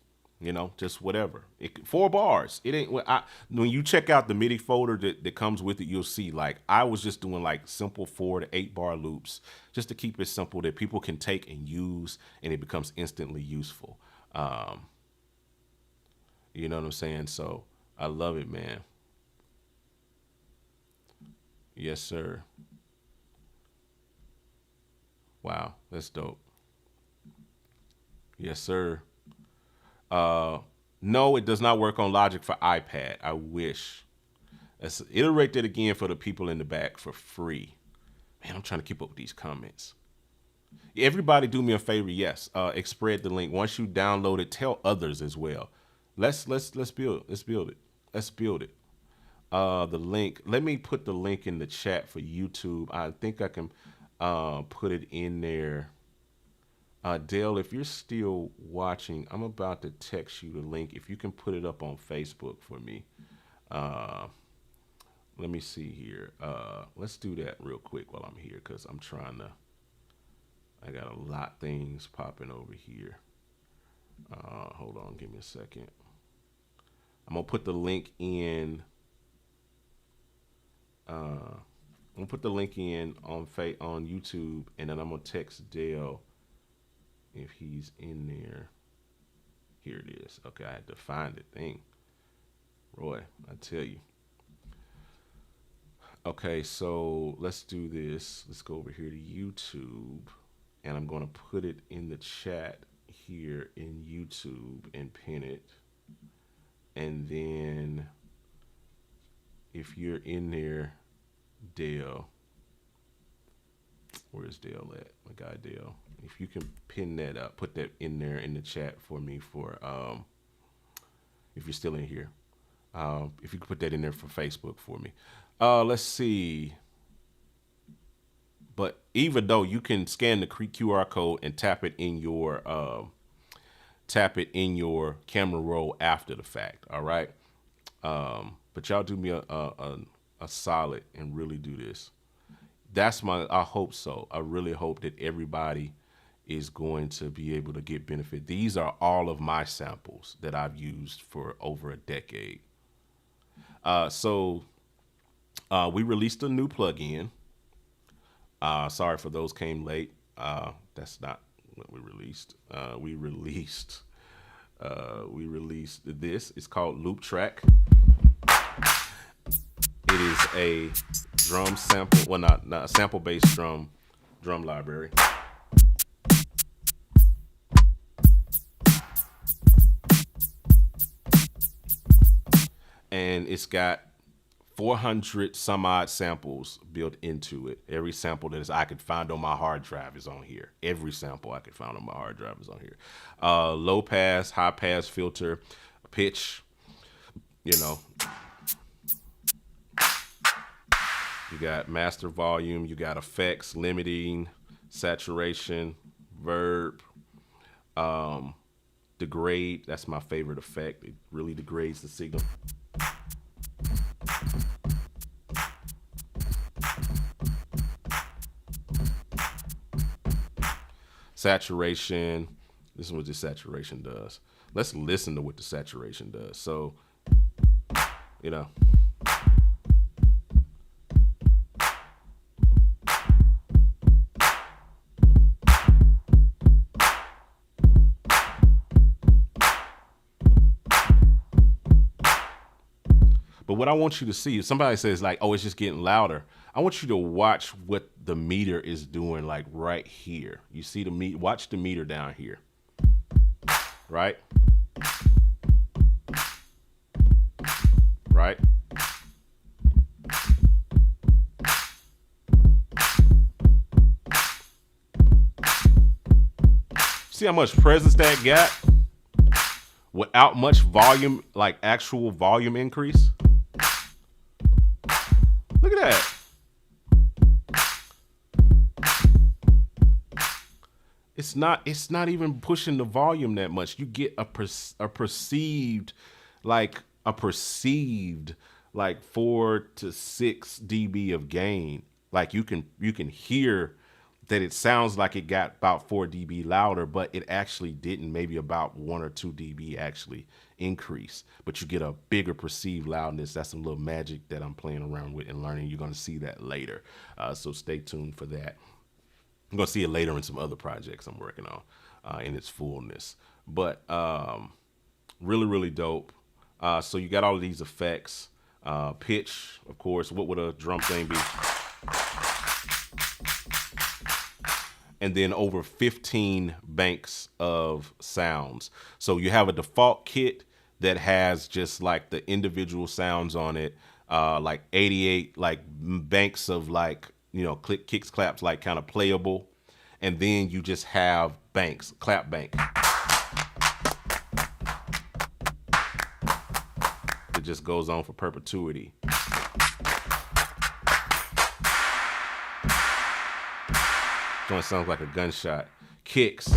just whatever. 4 bars. It ain't when you check out the MIDI folder that comes with it, you'll see like I was just doing like simple 4 to 8 bar loops just to keep it simple that people can take and use, and it becomes instantly useful. You know what I'm saying? So I love it, man. Yes, sir. Wow, that's dope. Yes, sir. No, it does not work on Logic for iPad. I wish. Let's iterate that again for the people in the back for free. Man, I'm trying to keep up with these comments. Everybody do me a favor. Yes. Spread the link. Once you download it, tell others as well. Let's build it. Let's build it. Let's build it. The link. Let me put the link in the chat for YouTube. I think I can put it in there. Dale, if you're still watching, I'm about to text you the link. If you can put it up on Facebook for me. Let me see here. Let's do that real quick while I'm here, because I'm trying to. I got a lot of things popping over here. Hold on, give me a second. I'm gonna put the link in. I'm gonna put the link in on YouTube, and then I'm gonna text Dale if he's in there. Here it is. Okay, I had to find it. Dang, Roy, I tell you. Okay, so let's do this. Let's go over here to YouTube, and I'm gonna put it in the chat here in YouTube and pin it. And then if you're in there, Dale, where's Dale at? My guy Dale. If you can pin that up, put that in there in the chat for me for if you're still in here. If you could put that in there for Facebook for me. Let's see. But even though you can scan the QR code and tap it in your camera roll after the fact. All right. But y'all do me a solid and really do this. I hope so. I really hope that everybody is going to be able to get benefit. These are all of my samples that I've used for over a decade. So we released a new plugin. Sorry for those came late. That's not what we released. We released this. It's called Loop Track. It is a drum sample. Well, not a sample-based drum library. And it's got 400 some odd samples built into it. Every sample that I could find on my hard drive is on here. Every sample I could find on my hard drive is on here. Low pass, high pass filter, pitch, you got master volume, you got effects, limiting, saturation, verb, degrade. That's my favorite effect. It really degrades the signal. Saturation. This is what the saturation does. Let's listen to what the saturation does. So, But what I want you to see, if somebody says like, oh, it's just getting louder, I want you to watch what the meter is doing, like right here. You see the meter, watch the meter down here, right? Right? See how much presence that got without much volume, like actual volume increase? Look at that. It's not even pushing the volume that much. You get a perceived like a perceived like 4 to 6 dB of gain. Like you can hear that it sounds like it got about 4 dB louder, but it actually didn't. Maybe about 1 or 2 dB actually increase, but you get a bigger perceived loudness. That's some little magic that I'm playing around with and learning. You're going to see that later, so stay tuned for that. I'm gonna see it later in some other projects I'm working on in its fullness. But really, really dope. So you got all of these effects, pitch, of course. What would a drum thing be? And then over 15 banks of sounds. So you have a default kit that has just like the individual sounds on it, like 88 like banks of like, click, kicks, claps, like kind of playable. And then you just have banks, clap bank. It just goes on for perpetuity. Joint sounds like a gunshot. Kicks.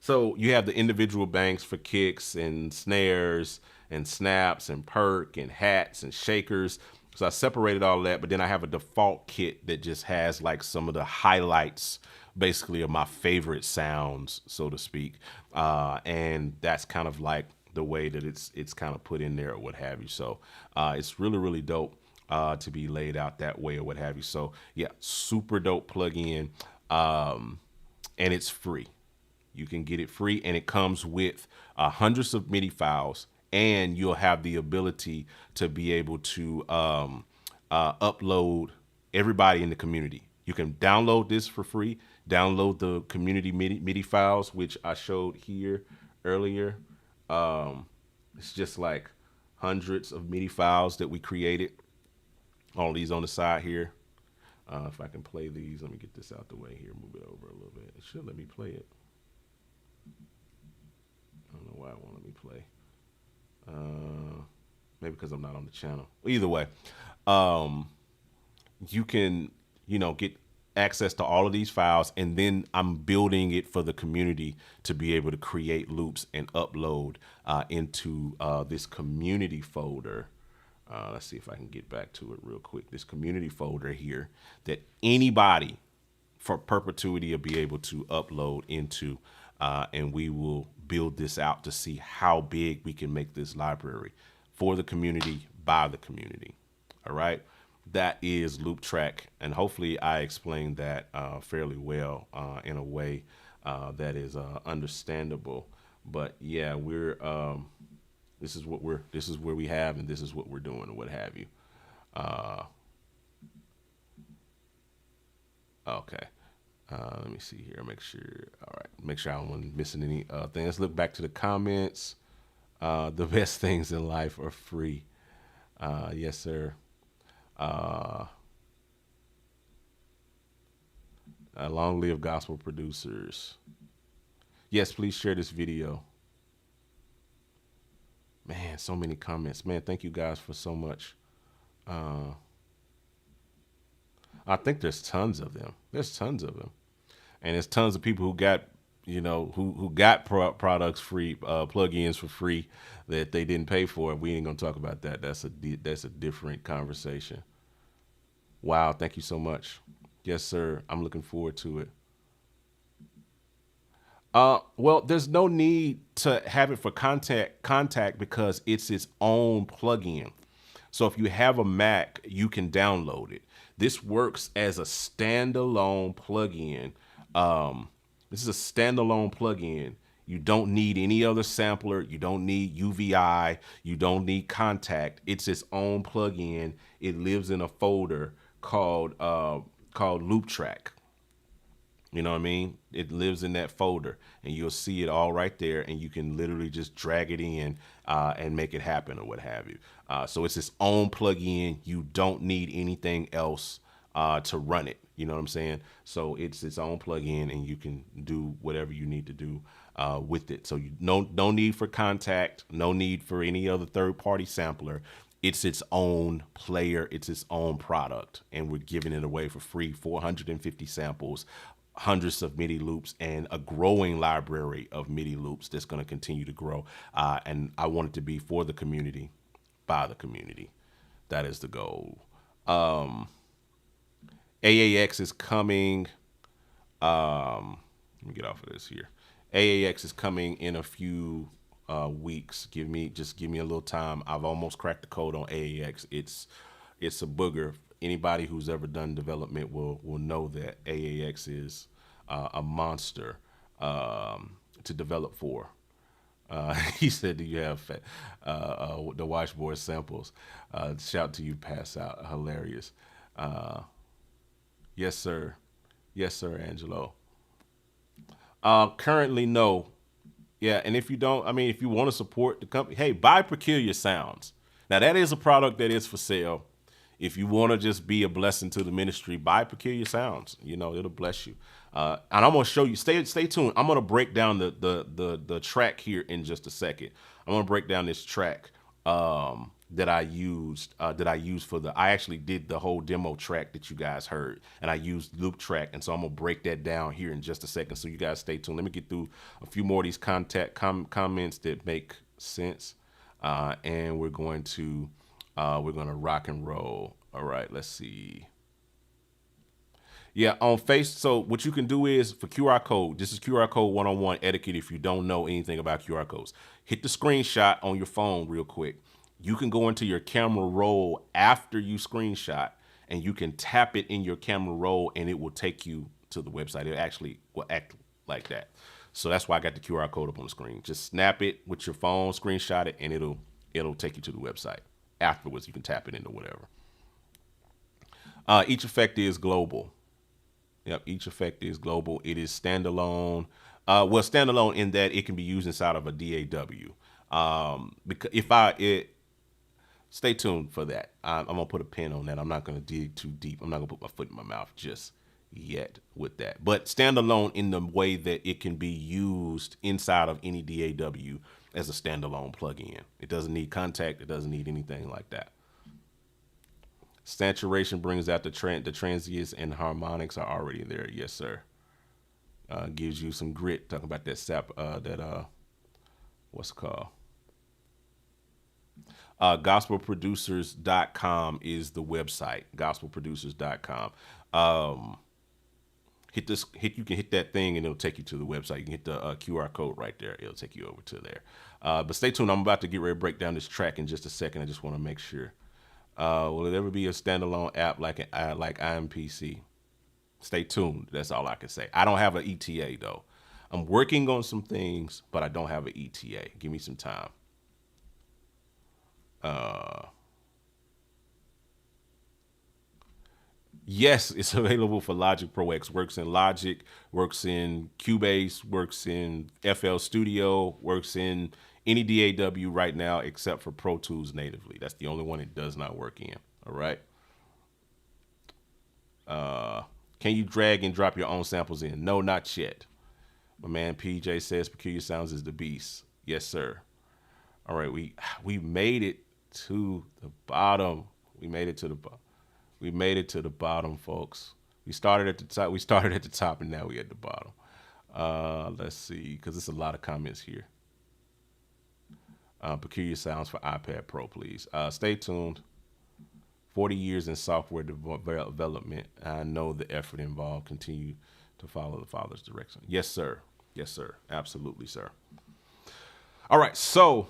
So you have the individual banks for kicks and snares and snaps and perk and hats and shakers. So I separated all that, but then I have a default kit that just has like some of the highlights, basically, of my favorite sounds, so to speak. And that's kind of like the way that it's kind of put in there or what have you. So it's really, really dope to be laid out that way or what have you. So yeah, super dope plugin, and it's free. You can get it free, and it comes with hundreds of MIDI files, and you'll have the ability to be able to upload everybody in the community. You can download this for free, download the community MIDI files, which I showed here earlier. It's just like hundreds of MIDI files that we created. All these on the side here. If I can play these, let me get this out the way here, move it over a little bit. It should let me play it. I don't know why it won't let me play. Maybe because I'm not on the channel. Either way, you can, get access to all of these files, and then I'm building it for the community to be able to create loops and upload into this community folder. Let's see if I can get back to it real quick. This community folder here that anybody for perpetuity will be able to upload into, and we will build this out to see how big we can make this library for the community, by the community. All right. That is Loop Track, and hopefully I explained that fairly well in a way that is understandable. But yeah, this is where we have, and this is what we're doing, and what have you. Okay. Let me see here. Make sure. All right. Make sure I don't missing any things. Let's look back to the comments. The best things in life are free. Yes, sir. Long live gospel producers. Yes, please share this video. Man, so many comments. Man, thank you guys for so much. I think there's tons of them. There's tons of them. And there's tons of people who got, who got products free, plugins for free that they didn't pay for. We ain't gonna talk about that. That's a different conversation. Wow, thank you so much. Yes, sir. I'm looking forward to it. Well, there's no need to have it for contact because it's its own plugin. So if you have a Mac, you can download it. This works as a standalone plugin. This is a standalone plugin. You don't need any other sampler. You don't need UVI. You don't need contact. It's its own plugin. It lives in a folder called Loop Track. You know what I mean? It lives in that folder, and you'll see it all right there, and you can literally just drag it in and make it happen or what have you. So it's its own plugin. You don't need anything else to run it. You know what I'm saying? So it's its own plugin, and you can do whatever you need to do with it. So you no need for Contact, no need for any other third-party sampler. It's its own player, it's its own product, and we're giving it away for free. 450 samples, hundreds of MIDI loops, and a growing library of MIDI loops that's going to continue to grow. And I want it to be for the community, by the community. That is the goal. AAX is coming. Let me get off of this here. AAX is coming in a few weeks. Just give me a little time. I've almost cracked the code on AAX. It's a booger. Anybody who's ever done development will know that AAX is a monster to develop for. He said, "Do you have the washboard samples?" Shout to you, pass out, hilarious. Yes, sir. Yes, sir, Angelo. Currently, no. Yeah, and if you don't, I mean, if you want to support the company, hey, buy Peculiar Sounds. Now, that is a product that is for sale. If you want to just be a blessing to the ministry, buy Peculiar Sounds. You know, it'll bless you. And I'm gonna show you. Stay tuned. I'm gonna break down the track here in just a second. I'm gonna break down this track that I used for I actually did the whole demo track that you guys heard, and I used loop track, and so I'm gonna break that down here in just a second. So you guys stay tuned. Let me get through a few more of these comments that make sense, and we're going to rock and roll. All right, let's see. Yeah, on Face. So what you can do is for QR code, this is QR code 101 etiquette. If you don't know anything about QR codes, hit the screenshot on your phone real quick. You can go into your camera roll after you screenshot, and you can tap it in your camera roll, and it will take you to the website. It actually will act like that. So that's why I got the QR code up on the screen. Just snap it with your phone, screenshot it, and it'll take you to the website. Afterwards, you can tap it into whatever. Each effect is global. Yep, each effect is global. It is standalone. Standalone in that it can be used inside of a DAW. Because stay tuned for that. I'm gonna put a pin on that. I'm not gonna dig too deep. I'm not gonna put my foot in my mouth just yet with that. But standalone in the way that it can be used inside of any DAW as a standalone plugin. It doesn't need Contact. It doesn't need anything like that. Saturation brings out the transients, and harmonics are already there. Yes, sir. Gives you some grit. Talking about that what's it called? Gospelproducers.com is the website. Gospelproducers.com. You can hit that thing and it'll take you to the website. You can hit the QR code right there. It'll take you over to there. But stay tuned. I'm about to get ready to break down this track in just a second. I just want to make sure. Will it ever be a standalone app like IMPC? Stay tuned. That's all I can say. I don't have an ETA though. I'm working on some things, but I don't have an ETA. Give me some time. Yes, it's available for Logic Pro X. Works in Logic, works in Cubase, works in FL Studio, works in any DAW right now except for Pro Tools natively. That's the only one it does not work in. All right. Can you drag and drop your own samples in? No, not yet. My man PJ says Peculiar Sounds is the beast. Yes, sir. All right, we made it to the bottom. We made it to the bottom. We made it to the bottom, folks. We started at the top. We started at the top, and now we're at the bottom. Let's see, because there's a lot of comments here. Peculiar Sounds for iPad Pro, please. Stay tuned. 40 years in software development. I know the effort involved. Continue to follow the Father's direction. Yes, sir. Yes, sir. Absolutely, sir. All right, so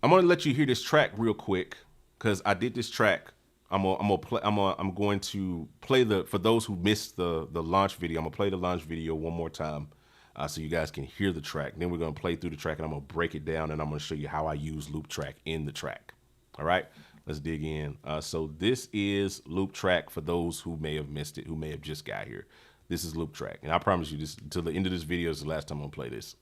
I'm gonna let you hear this track real quick because I did this track. I'm going to play for those who missed the launch video. I'm gonna play the launch video one more time, so you guys can hear the track. Then we're gonna play through the track, and I'm gonna break it down, and I'm gonna show you how I use loop track in the track. All right, let's dig in. So this is loop track for those who may have missed it, who may have just got here. This is loop track, and I promise you, this until the end of this video is the last time I'm gonna play this.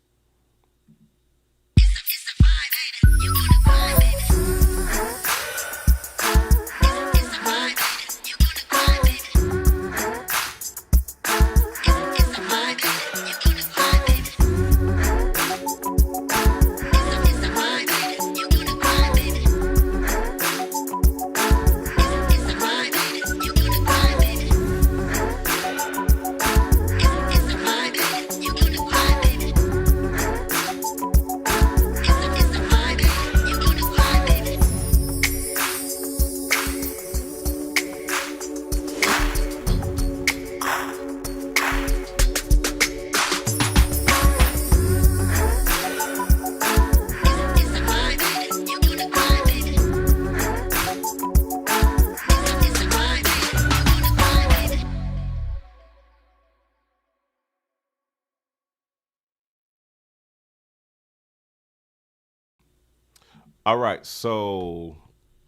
All right, so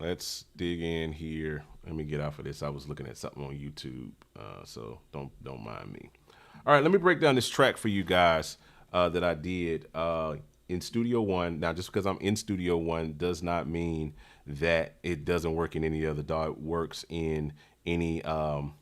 let's dig in here. Let me get off of this. I was looking at something on YouTube, so don't mind me. All right, let me break down this track for you guys that I did in Studio One. Now, just because I'm in Studio One does not mean that it doesn't work in any other DAW. It works in any other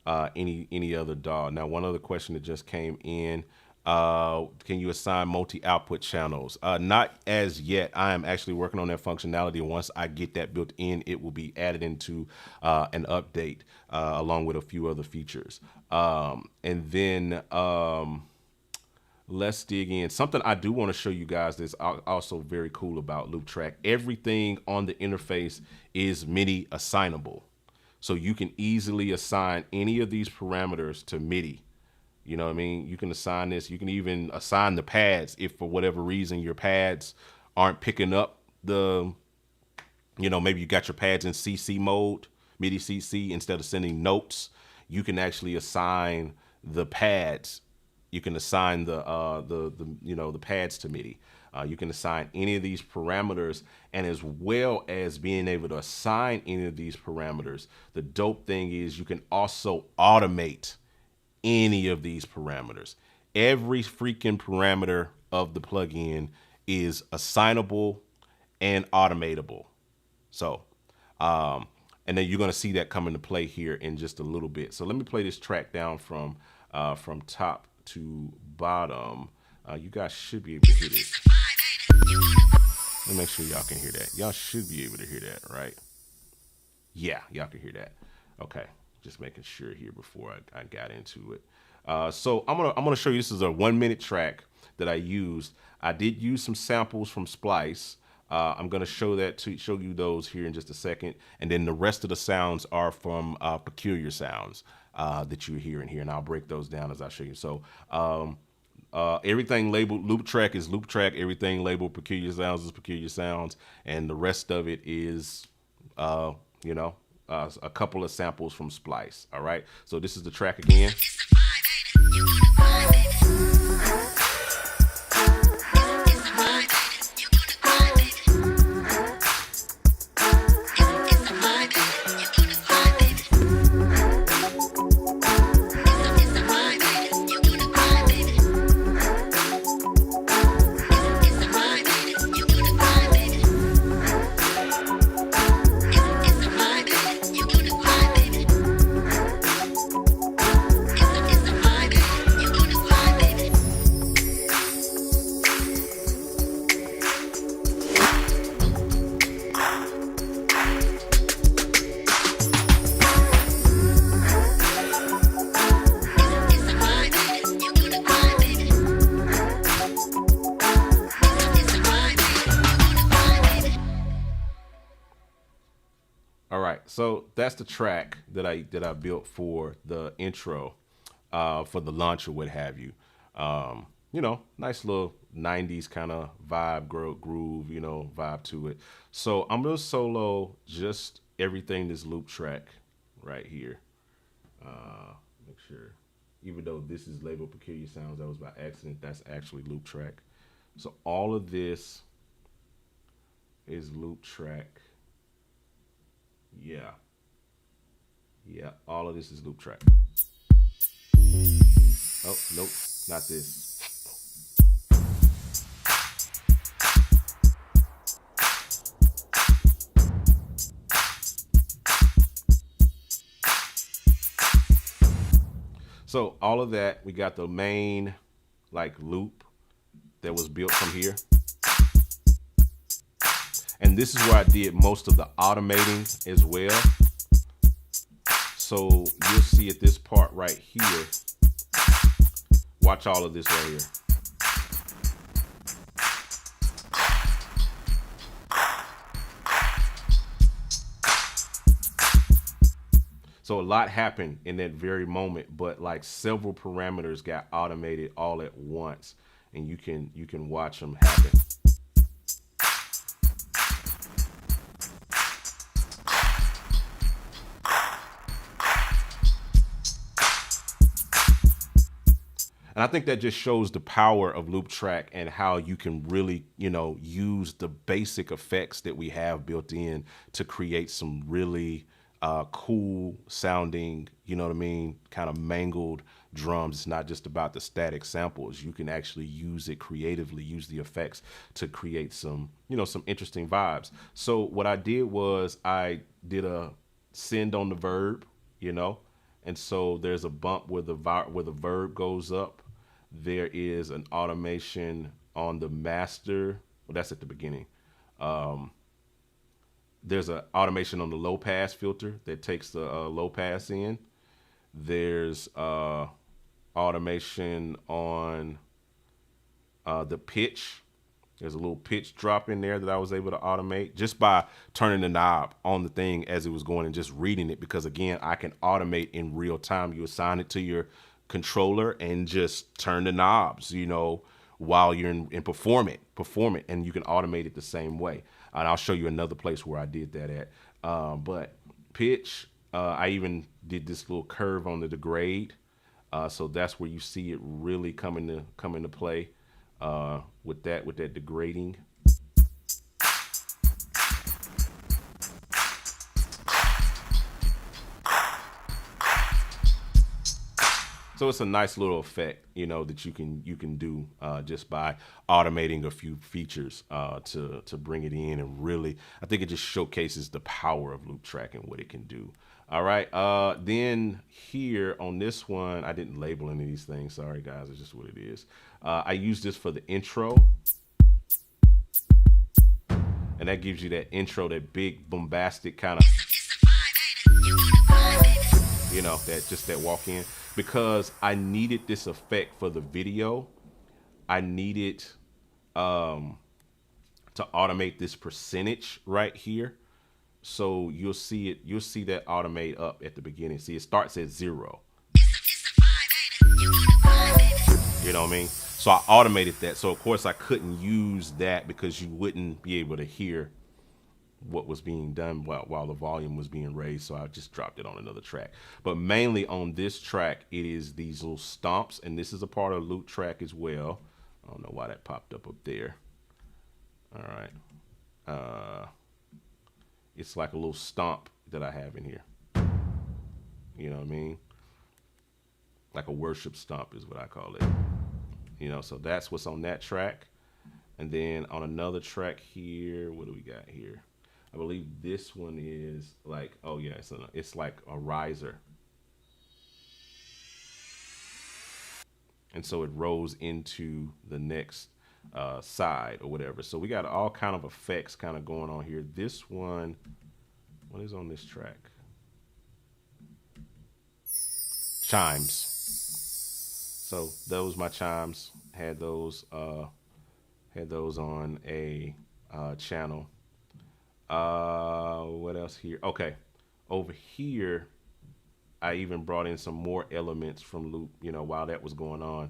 DAW. Now, one other question that just came in. Can you assign multi-output channels? Not as yet. I am actually working on that functionality. Once I get that built in, it will be added into an update along with a few other features. And then let's dig in. Something I do want to show you guys that's also very cool about Loop Track. Everything on the interface is MIDI assignable. So you can easily assign any of these parameters to MIDI. You know what I mean? You can assign this. You can even assign the pads if for whatever reason your pads aren't picking up the, maybe you got your pads in CC mode, MIDI CC, instead of sending notes. You can actually assign the pads. You can assign the pads to MIDI. You can assign any of these parameters, and as well as being able to assign any of these parameters, the dope thing is you can also automate any of these parameters. Every freaking parameter of the plugin is assignable and automatable. So, and then you're going to see that come into play here in just a little bit. So let me play this track down from top to bottom. You guys should be able to hear this. Let me make sure y'all can hear that. Y'all should be able to hear that, right? Yeah, y'all can hear that. Okay. Just making sure here before I got into it. So I'm gonna show you. This is a 1 minute track that I used. I did use some samples from Splice. I'm gonna show you those here in just a second, and then the rest of the sounds are from Peculiar Sounds that you're hearing here, and I'll break those down as I show you. So everything labeled Loop Track is Loop Track. Everything labeled Peculiar Sounds is Peculiar Sounds, and the rest of it is a couple of samples from Splice. All right, so this is the track again. So that's the track that I built for the intro, for the launch or what have you. Nice little 90s kind of vibe, groove, vibe to it. So I'm gonna solo just everything this loop track right here. Make sure, even though this is labeled Peculiar Sounds, that was by accident. That's actually loop track. So all of this is loop track. Yeah, all of this is loop track. Oh, nope, not this. So all of that, we got the main loop that was built from here. And this is where I did most of the automating as well. So you'll see at this part right here, watch all of this right here. So a lot happened in that very moment, but several parameters got automated all at once, and you can watch them happen. And I think that just shows the power of Loop Track and how you can really, use the basic effects that we have built in to create some really cool sounding, you know what I mean, kind of mangled drums. It's not just about the static samples. You can actually use it creatively, use the effects to create some, some interesting vibes. So what I did was I did a send on the verb, you know, and so there's a bump where the verb goes up. There is an automation on the master. Well, that's at the beginning. There's an automation on the low pass filter that takes the low pass in. There's automation on the pitch. There's a little pitch drop in there that I was able to automate just by turning the knob on the thing as it was going and just reading it. Because again, I can automate in real time. You assign it to your controller and just turn the knobs, while you're in perform it, and you can automate it the same way. And I'll show you another place where I did that at. But pitch, I even did this little curve on the degrade. So that's where you see it really come into play with that degrading. So it's a nice little effect, that you can do just by automating a few features to bring it in, and really, I think it just showcases the power of Loop Track and what it can do. All right, then here on this one, I didn't label any of these things. Sorry, guys, it's just what it is. I use this for the intro, and that gives you that intro, that big bombastic kind of, that walk in, because I needed this effect for the video. I needed to automate this percentage right here. So you'll see that automate up at the beginning. See, it starts at 0. You know what I mean? So I automated that. So of course I couldn't use that because you wouldn't be able to hear what was being done while the volume was being raised. So I just dropped it on another track. But mainly on this track, it is these little stomps, and this is a part of Loop Track as well. I don't know why that popped up there. All right. It's like a little stomp that I have in here. You know what I mean? Like a worship stomp is what I call it. So that's what's on that track. And then on another track here, what do we got here? I believe this one is like, oh yeah, it's like a riser. And so it rolls into the next side or whatever. So we got all kind of effects kind of going on here. This one, what is on this track? Chimes. So those my chimes. Had those on a channel. What else here? Okay, over here, I even brought in some more elements from Loop. While that was going on,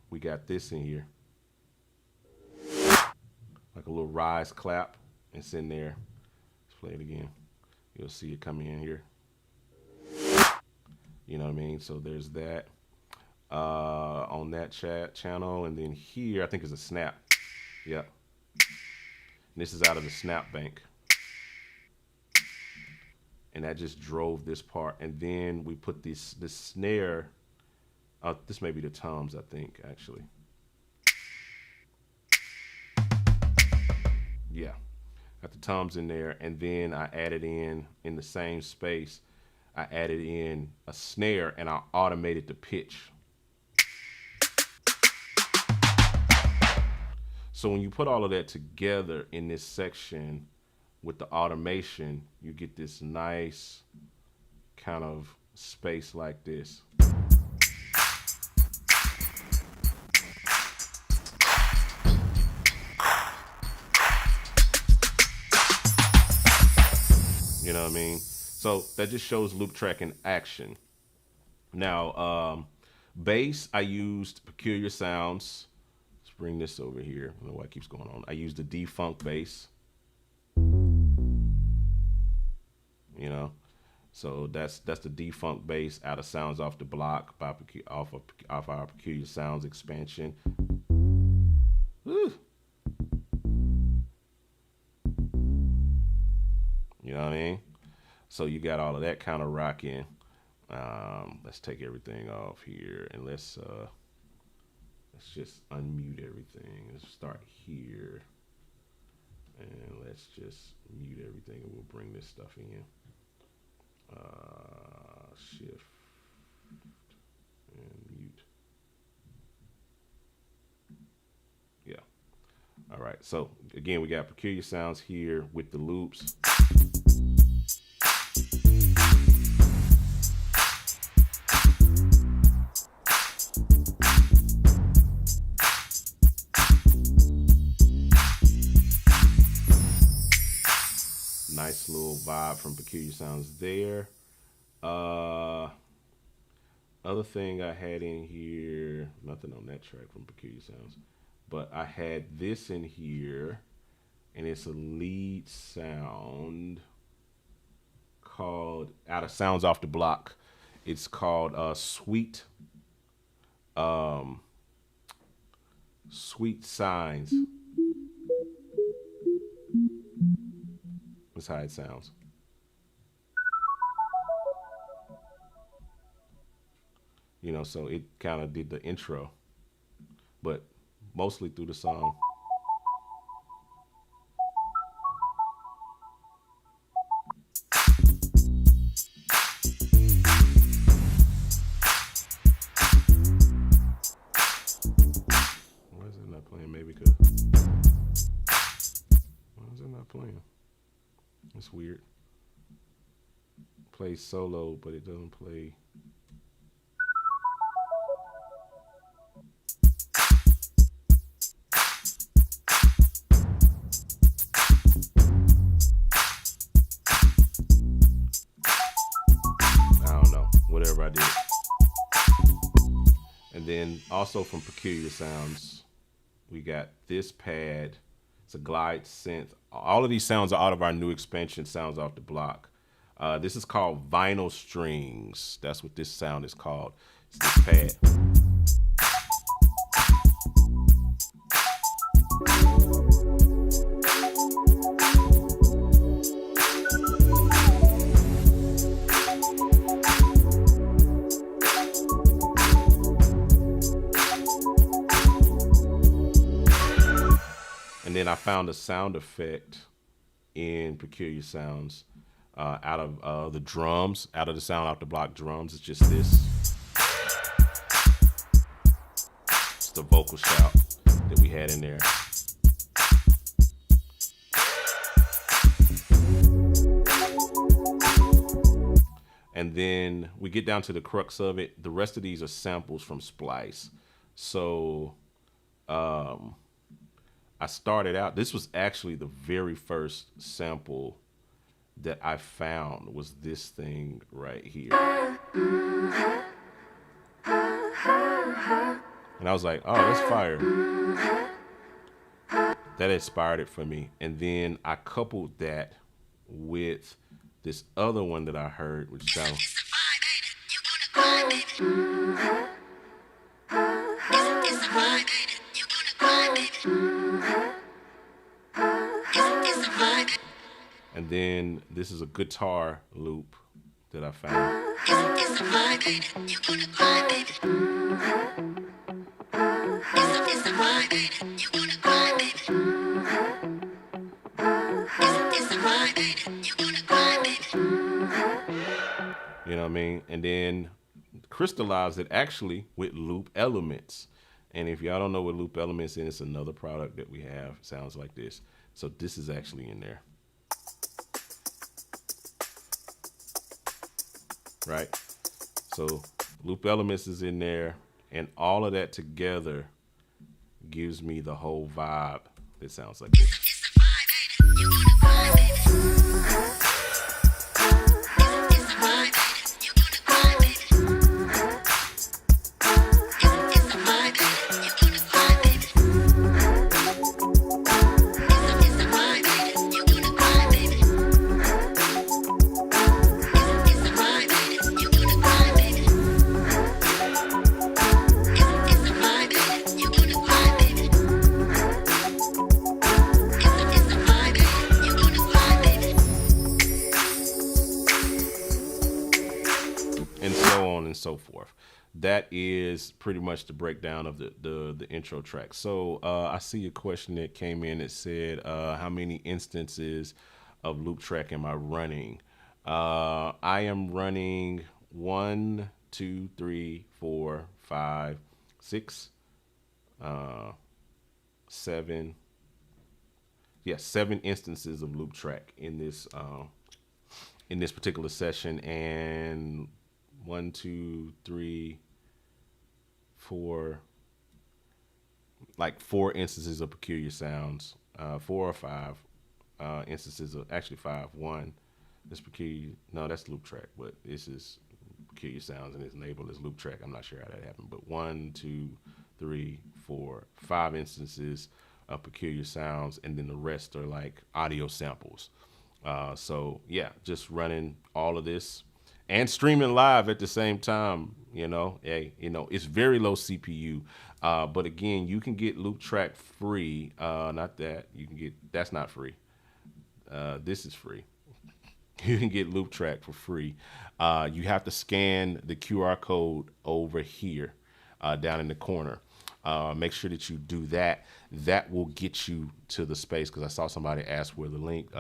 we got this in here, like a little rise clap. It's in there. Let's play it again. You'll see it coming in here. You know what I mean? So there's that on that channel, and then here I think is a snap. Yep. And this is out of the snap bank. And that just drove this part. And then we put this snare. This may be the toms, I think, actually. Yeah. Got the toms in there. And then I added in the same space, I added in a snare, and I automated the pitch. So when you put all of that together in this section with the automation, you get this nice kind of space like this. You know what I mean? So that just shows Loop Track in action. Now, bass, I used Peculiar Sounds. Let's bring this over here. I don't know why it keeps going on. I used the D-Funk bass. So that's the defunct bass out of Sounds Off the Block by off our Peculiar Sounds expansion. Woo. You know what I mean? So you got all of that kind of rocking. Let's take everything off here and let's just unmute everything. Let's start here. And let's just mute everything and we'll bring this stuff in. Shift and mute. Yeah. All right. So again, we got Peculiar Sounds here with the loops. Nice little vibe from Peculiar Sounds there. Other thing I had in here, nothing on that track from Peculiar Sounds, but I had this in here, and it's a lead sound called, out of Sounds Off the Block. It's called Sweet Signs. That's how it sounds. You know, so it kind of did the intro, but mostly through the song. Why is it not playing? Maybe because, why is it not playing? It's weird. It plays solo, but it doesn't play. Whatever I did. And then also from Peculiar Sounds, we got this pad. It's a glide synth. All of these sounds are out of our new expansion, Sounds Off the Block. This is called Vinyl Strings. That's what this sound is called. It's this pad. And then I found a sound effect in Peculiar Sounds out of the drums, out of the Sound Off the Block drums. It's just this. It's the vocal shout that we had in there. And then we get down to the crux of it. The rest of these are samples from Splice. So I started out, this was actually the very first sample that I found, was this thing right here. And I was like, oh, that's fire. That inspired it for me. And then I coupled that with this other one that I heard, which sounds. And then this is a guitar loop that I found. You know what I mean? And then crystallized it actually with loop elements. And if y'all don't know what loop elements is, it's another product that we have. It sounds like this. So this is actually in there. Right? So loop elements is in there, and all of that together gives me the whole vibe that sounds like this. and so forth. That is pretty much the breakdown of the intro track. So I see a question that came in that said, how many instances of loop track am I running? I am running 1, 2, 3, 4, 5, 6, 7. Yes, 7 instances of loop track in this particular session, and 1, 2, 3, 4, like 4 instances of peculiar sounds, 4 or 5 instances of, actually 5. 1 is peculiar. No, that's loop track, but this is peculiar sounds and it's labeled as loop track. I'm not sure how that happened, but 1, 2, 3, 4, 5 instances of peculiar sounds, and then the rest are like audio samples. So yeah, just running all of this and streaming live at the same time. Hey, it's very low CPU. But again, you can get loop track free. Not that you can get, that's not free. This is free. You can get loop track for free. You have to scan the QR code over here, down in the corner. Make sure that you do that. That will get you to the space, because I saw somebody ask where the link.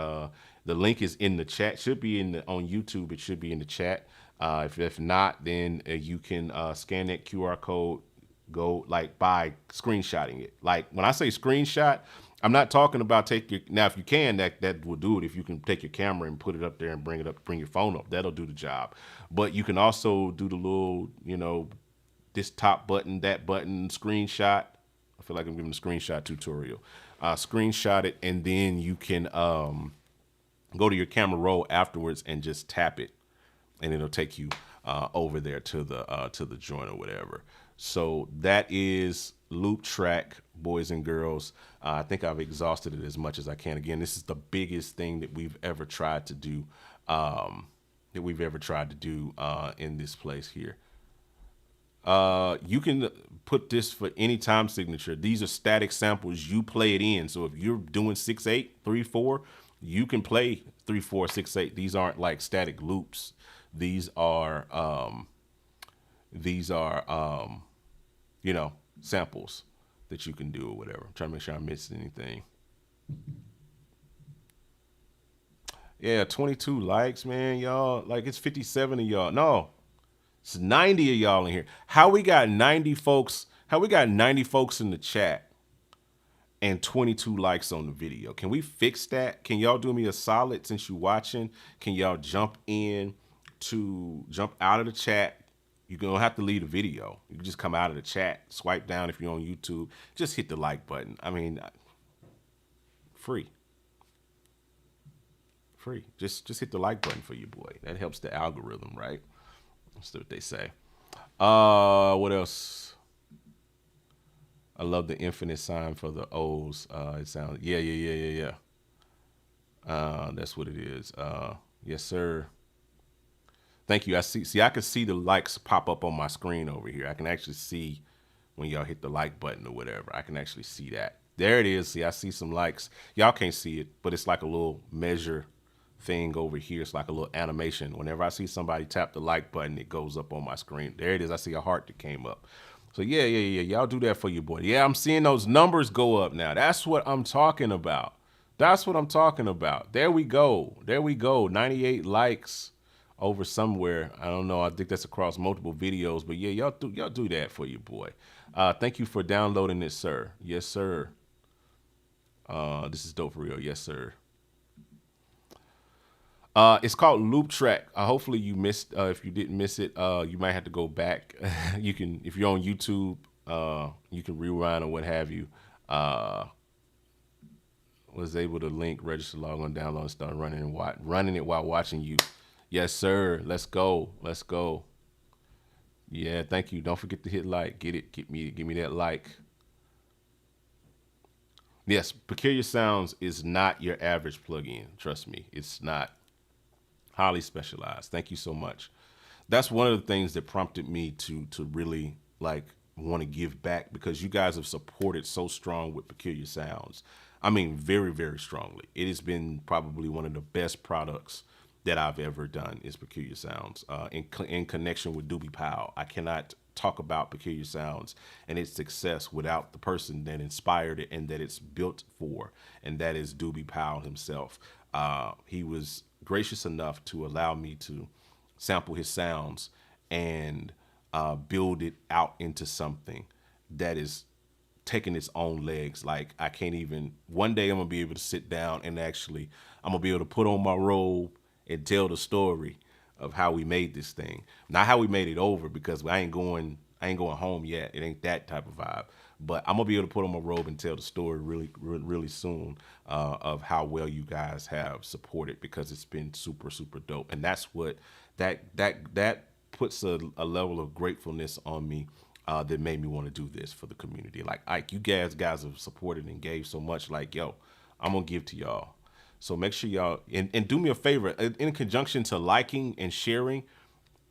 The link is in the chat. Should be on YouTube. It should be in the chat. If not, then you can scan that QR code. Go by screenshotting it. Like when I say screenshot, I'm not talking about now if you can, that will do it. If you can take your camera and put it up there and bring your phone up, that'll do the job. But you can also do the little, this top button, that button, screenshot. I feel like I'm giving a screenshot tutorial. Screenshot it, and then you can go to your camera roll afterwards and just tap it, and it'll take you over there to the joint or whatever. So that is loop track, boys and girls. I think I've exhausted it as much as I can. Again, this is the biggest thing that we've ever tried to do. In this place here. You can put this for any time signature. These are static samples. You play it in. So if you're doing 6/8, 3/4, you can play 3/4, 6/8. These aren't like static loops. These are samples that you can do or whatever. I'm trying to make sure I missed anything. Yeah, 22 likes, man, y'all. Like, it's 57 of y'all. No, it's 90 of y'all in here. How we got 90 folks in the chat and 22 likes on the video? Can we fix that? Can y'all do me a solid since you're watching? Can y'all jump out of the chat? You're going to have to leave the video. You can just come out of the chat, swipe down if you're on YouTube. Just hit the like button. I mean, free. Just hit the like button for your boy. That helps the algorithm, right? That's what they say. What else? I love the infinite sign for the O's. It sounds, yeah. That's what it is. Yes, sir. Thank you. I can see the likes pop up on my screen over here. I can actually see when y'all hit the like button or whatever. I can actually see that. There it is. See, I see some likes. Y'all can't see it, but it's like a little measure thing over here. It's like a little animation. Whenever I see somebody tap the like button, it goes up on my screen. There it is. I see a heart that came up. So yeah. Y'all do that for your boy. Yeah, I'm seeing those numbers go up now. That's what I'm talking about. There we go. 98 likes over somewhere. I don't know. I think that's across multiple videos, but yeah, y'all do that for your boy. Thank you for downloading this, sir. Yes, sir. This is dope for real. Yes, sir. It's called Loop Track. Hopefully you missed. If you didn't miss it, you might have to go back. You can, if you're on YouTube, you can rewind or what have you. Was able to link, register, log on, download, and start running it while watching you. Yes, sir. Let's go. Yeah, thank you. Don't forget to hit like. Give me that like. Yes, Peculiar Sounds is not your average plugin. Trust me, it's not. Highly specialized. Thank you so much. That's one of the things that prompted me to really want to give back, because you guys have supported so strong with Peculiar Sounds. I mean, very, very strongly. It has been probably one of the best products that I've ever done is Peculiar Sounds in connection with Doobie Powell. I cannot talk about Peculiar Sounds and its success without the person that inspired it and that it's built for, and that is Doobie Powell himself. He was gracious enough to allow me to sample his sounds and build it out into something that is taking its own legs. Like I can't even, one day I'm gonna be able to sit down and actually I'm gonna be able to put on my robe and tell the story of how we made this thing. Not how we made it over, because I ain't going home yet. It ain't that type of vibe. But I'm gonna be able to put on my robe and tell the story really soon of how well you guys have supported, because it's been super dope. And that's what that puts a level of gratefulness on me that made me want to do this for the community. Like, Ike, you guys have supported and gave so much. Like, yo, I'm gonna give to y'all. So make sure y'all and do me a favor in conjunction to liking and sharing.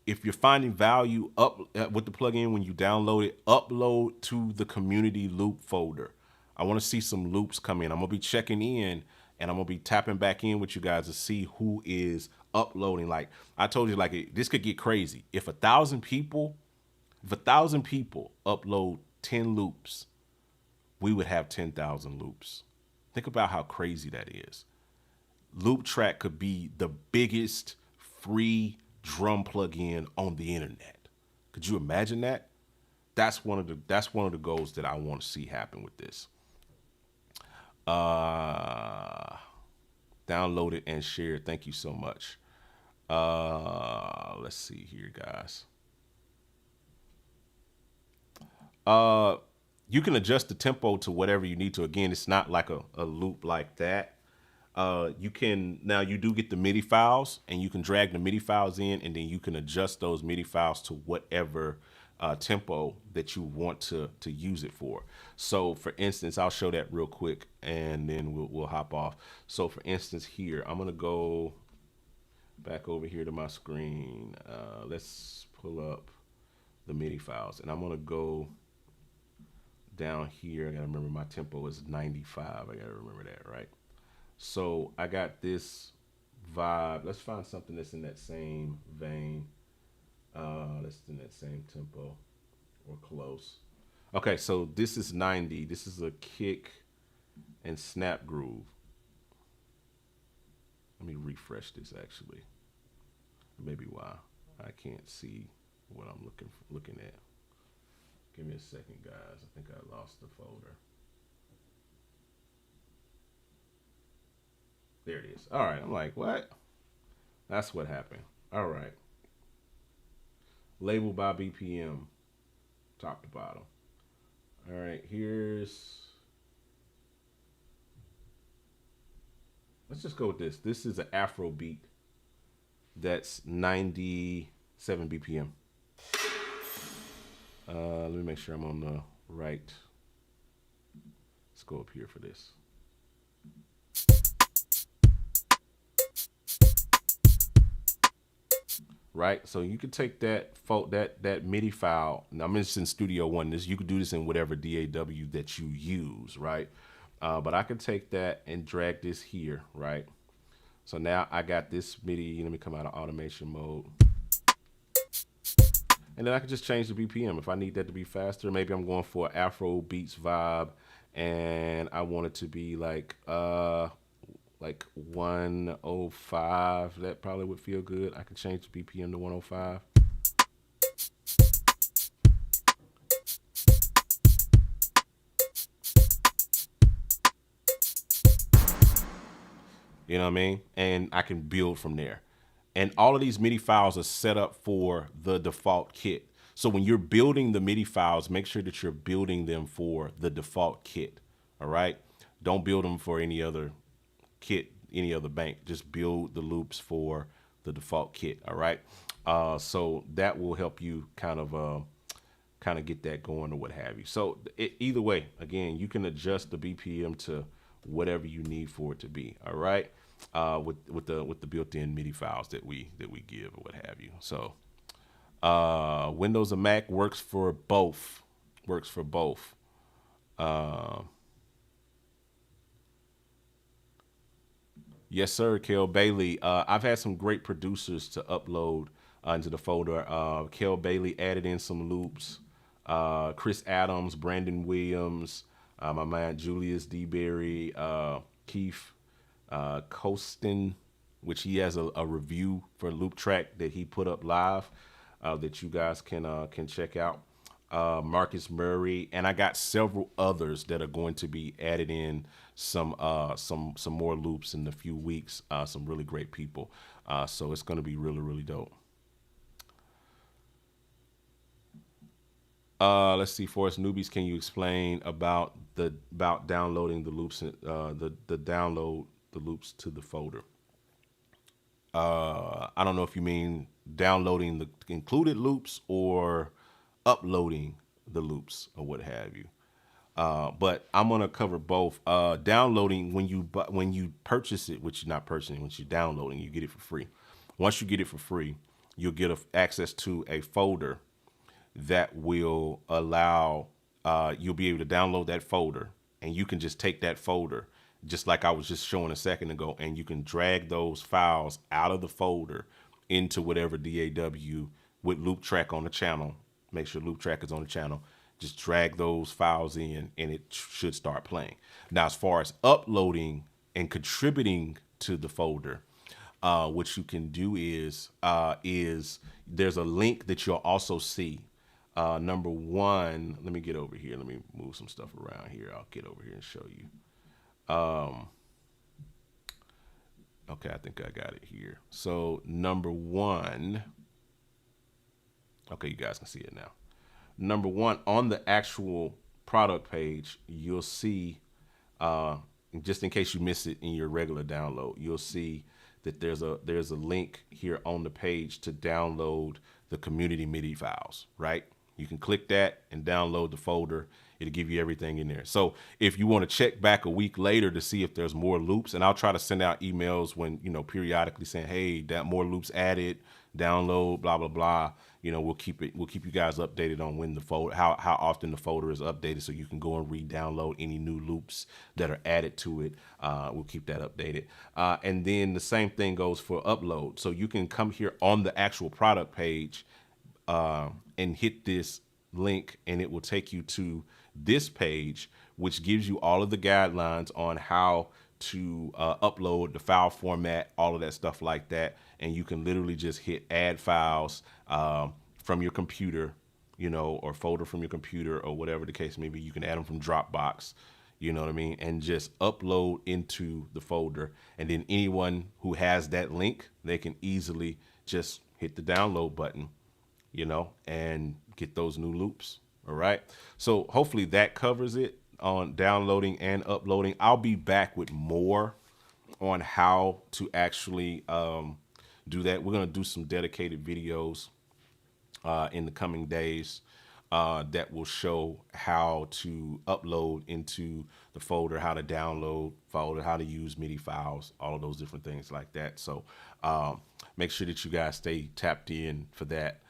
If you're finding value up with the plugin when you download it, upload to the community loop folder. I want to see some loops come in. I'm gonna be checking in and I'm gonna be tapping back in with you guys to see who is uploading. Like I told you, like this could get crazy. If 1,000 people upload 10 loops, we would have 10,000 loops. Think about how crazy that is. Loop Track could be the biggest free drum plugin on the internet. Could you imagine that? That's one of the goals that I want to see happen with this. Download it and share it. Thank you so much. Let's see here, guys. You can adjust the tempo to whatever you need to. Again, it's not like a loop like that. You do get the MIDI files, and you can drag the MIDI files in, and then you can adjust those MIDI files to whatever tempo that you want to use it for. So for instance, I'll show that real quick and then we'll hop off. So for instance here, I'm gonna go back over here to my screen. Let's pull up the MIDI files, and I'm gonna go down here. I gotta remember my tempo is 95. I gotta remember that, right? So I got this vibe. Let's find something that's in that same vein. That's in that same tempo or close. Okay, so this is 90. This is a kick and snap groove. Let me refresh this actually. Maybe why I can't see what I'm looking at. Give me a second, guys. I think I lost the folder. There it is. All right. I'm like, what? That's what happened. All right. Label by BPM, top to bottom. All right. Let's just go with this. This is an Afro beat that's 97 BPM. Let me make sure I'm on the right. Let's go up here for this. Right, so you can take that MIDI file. Now I'm just in Studio One. You can do this in whatever DAW that you use, right? But I can take that and drag this here, right? So now I got this MIDI. Let me come out of automation mode, and then I can just change the BPM if I need that to be faster. Maybe I'm going for Afro beats vibe, and I want it to be like 105. That probably would feel good. I can change the BPM to 105. You know what I mean? And I can build from there. And all of these MIDI files are set up for the default kit. So when you're building the MIDI files, make sure that you're building them for the default kit. All right? Don't build them for any other kit, any other bank. Just build the loops for the default kit. All right? So that will help you kind of get that going or what have you. So either way, again, you can adjust the BPM to whatever you need for it to be. All right? With the built-in MIDI files that we give or what have you. So Windows and Mac works for both. Yes, sir, Kel Bailey. I've had some great producers to upload into the folder. Kel Bailey added in some loops. Chris Adams, Brandon Williams, my man Julius D. Berry, Keith Costin, which he has a review for Loop Track that he put up live that you guys can check out. Marcus Murray, and I got several others that are going to be added in some more loops in a few weeks. Some really great people, so it's going to be really dope. Let's see. For us newbies, can you explain about downloading the loops, the download the loops to the folder? I don't know if you mean downloading the included loops or uploading the loops or what have you. But I'm gonna cover both. Downloading when you purchase it, which you're not purchasing, when you're downloading, you get it for free. Once you get it for free, you'll get access to a folder that will allow you'll be able to download that folder, and you can just take that folder, just like I was just showing a second ago, and you can drag those files out of the folder into whatever DAW with Loop Track on the channel. Make sure Loop Track is on the channel. Just drag those files in, and it should start playing. Now, as far as uploading and contributing to the folder, what you can do is there's a link that you'll also see. Number one, let me get over here. Let me move some stuff around here. I'll get over here and show you. Okay, I think I got it here. So number one, okay, you guys can see it now. Number one, on the actual product page, you'll see, just in case you miss it in your regular download, you'll see that there's a link here on the page to download the community MIDI files, right? You can click that and download the folder. It'll give you everything in there. So if you want to check back a week later to see if there's more loops, and I'll try to send out emails when, periodically saying, hey, that more loops added, download, blah, blah, blah. We'll keep you guys updated on when the folder, how often the folder is updated, so you can go and re-download any new loops that are added to it. We'll keep that updated. And then the same thing goes for upload. So you can come here on the actual product page and hit this link, and it will take you to this page, which gives you all of the guidelines on how to upload the file format, all of that stuff like that. And you can literally just hit add files from your computer, or folder from your computer, or whatever the case may be. You can add them from Dropbox, you know what I mean? And just upload into the folder. And then anyone who has that link, they can easily just hit the download button, and get those new loops. All right. So hopefully that covers it on downloading and uploading. I'll be back with more on how to actually do that. We're going to do some dedicated videos in the coming days that will show how to upload into the folder, how to download folder, how to use MIDI files, all of those different things like that. So make sure that you guys stay tapped in for that.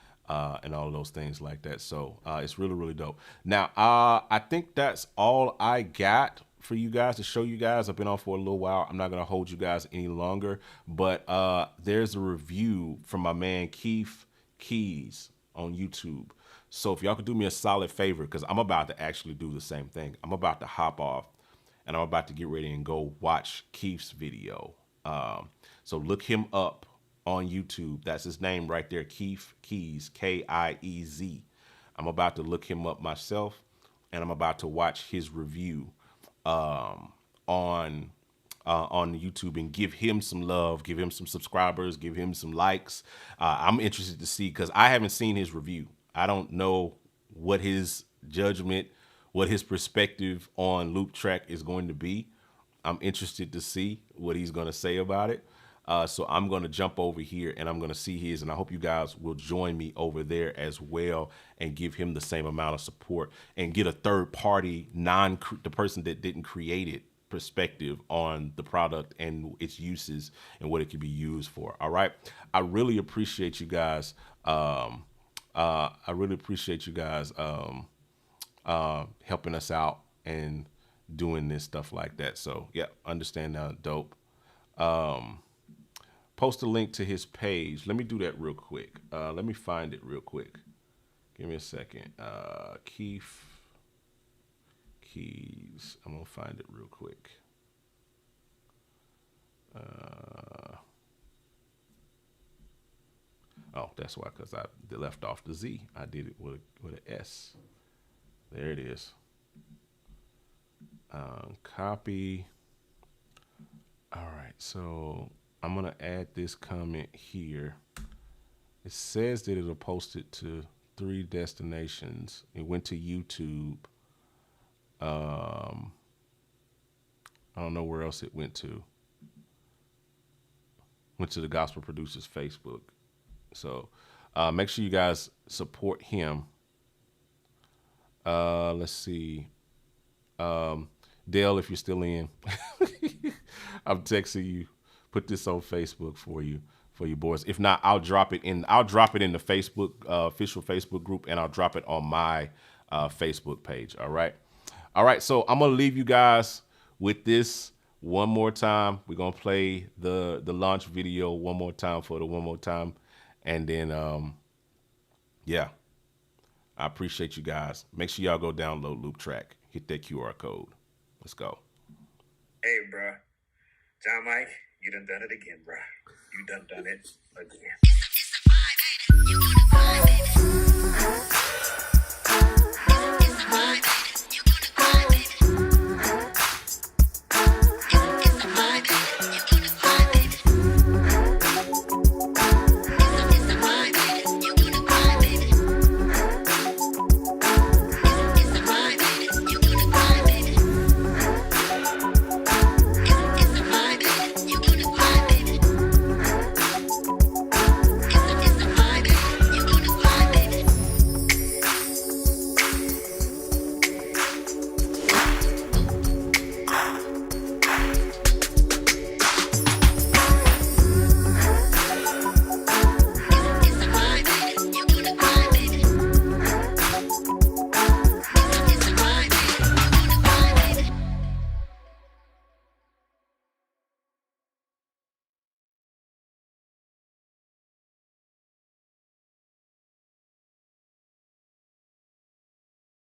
And all of those things like that. So it's really dope. Now, I think that's all I got for you guys to show you guys. I've been on for a little while. I'm not going to hold you guys any longer, but there's a review from my man Keith Keys on YouTube. So if y'all could do me a solid favor, because I'm about to actually do the same thing. I'm about to hop off, and I'm about to get ready and go watch Keith's video. So look him up on YouTube. That's his name right there, Keith Keys, Kiez. I'm about to look him up myself, and I'm about to watch his review on YouTube and give him some love, give him some subscribers, give him some likes. I'm interested to see, because I haven't seen his review. I don't know what his judgment, what his perspective on Loop Track is going to be. I'm interested to see what he's going to say about it. So I'm going to jump over here and I'm going to see his, and I hope you guys will join me over there as well and give him the same amount of support and get a third party, the person that didn't create it, perspective on the product and its uses and what it could be used for. All right. I really appreciate you guys. I really appreciate you guys helping us out and doing this stuff like that. So yeah, understand now, dope. Post a link to his page. Let me do that real quick. Let me find it real quick. Give me a second. Keith Keys. I'm gonna find it real quick. Oh, that's why, because I left off the Z. I did it with an S. There it is. Copy. All right, so I'm gonna add this comment here. It says that it'll post it to 3 destinations. It went to YouTube. I don't know where else it went to. Went to the Gospel Producers Facebook. So make sure you guys support him. Let's see. Dale, if you're still in, I'm texting you. Put this on Facebook for you boys. If not, I'll drop it in the Facebook official Facebook group, and I'll drop it on my Facebook page. All right. So I'm gonna leave you guys with this one more time. We're gonna play the launch video one more time for the one more time, and then yeah. I appreciate you guys. Make sure y'all go download Loop Track. Hit that QR code. Let's go. Hey, bruh. John Mike, you done it again, bruh. You done it again.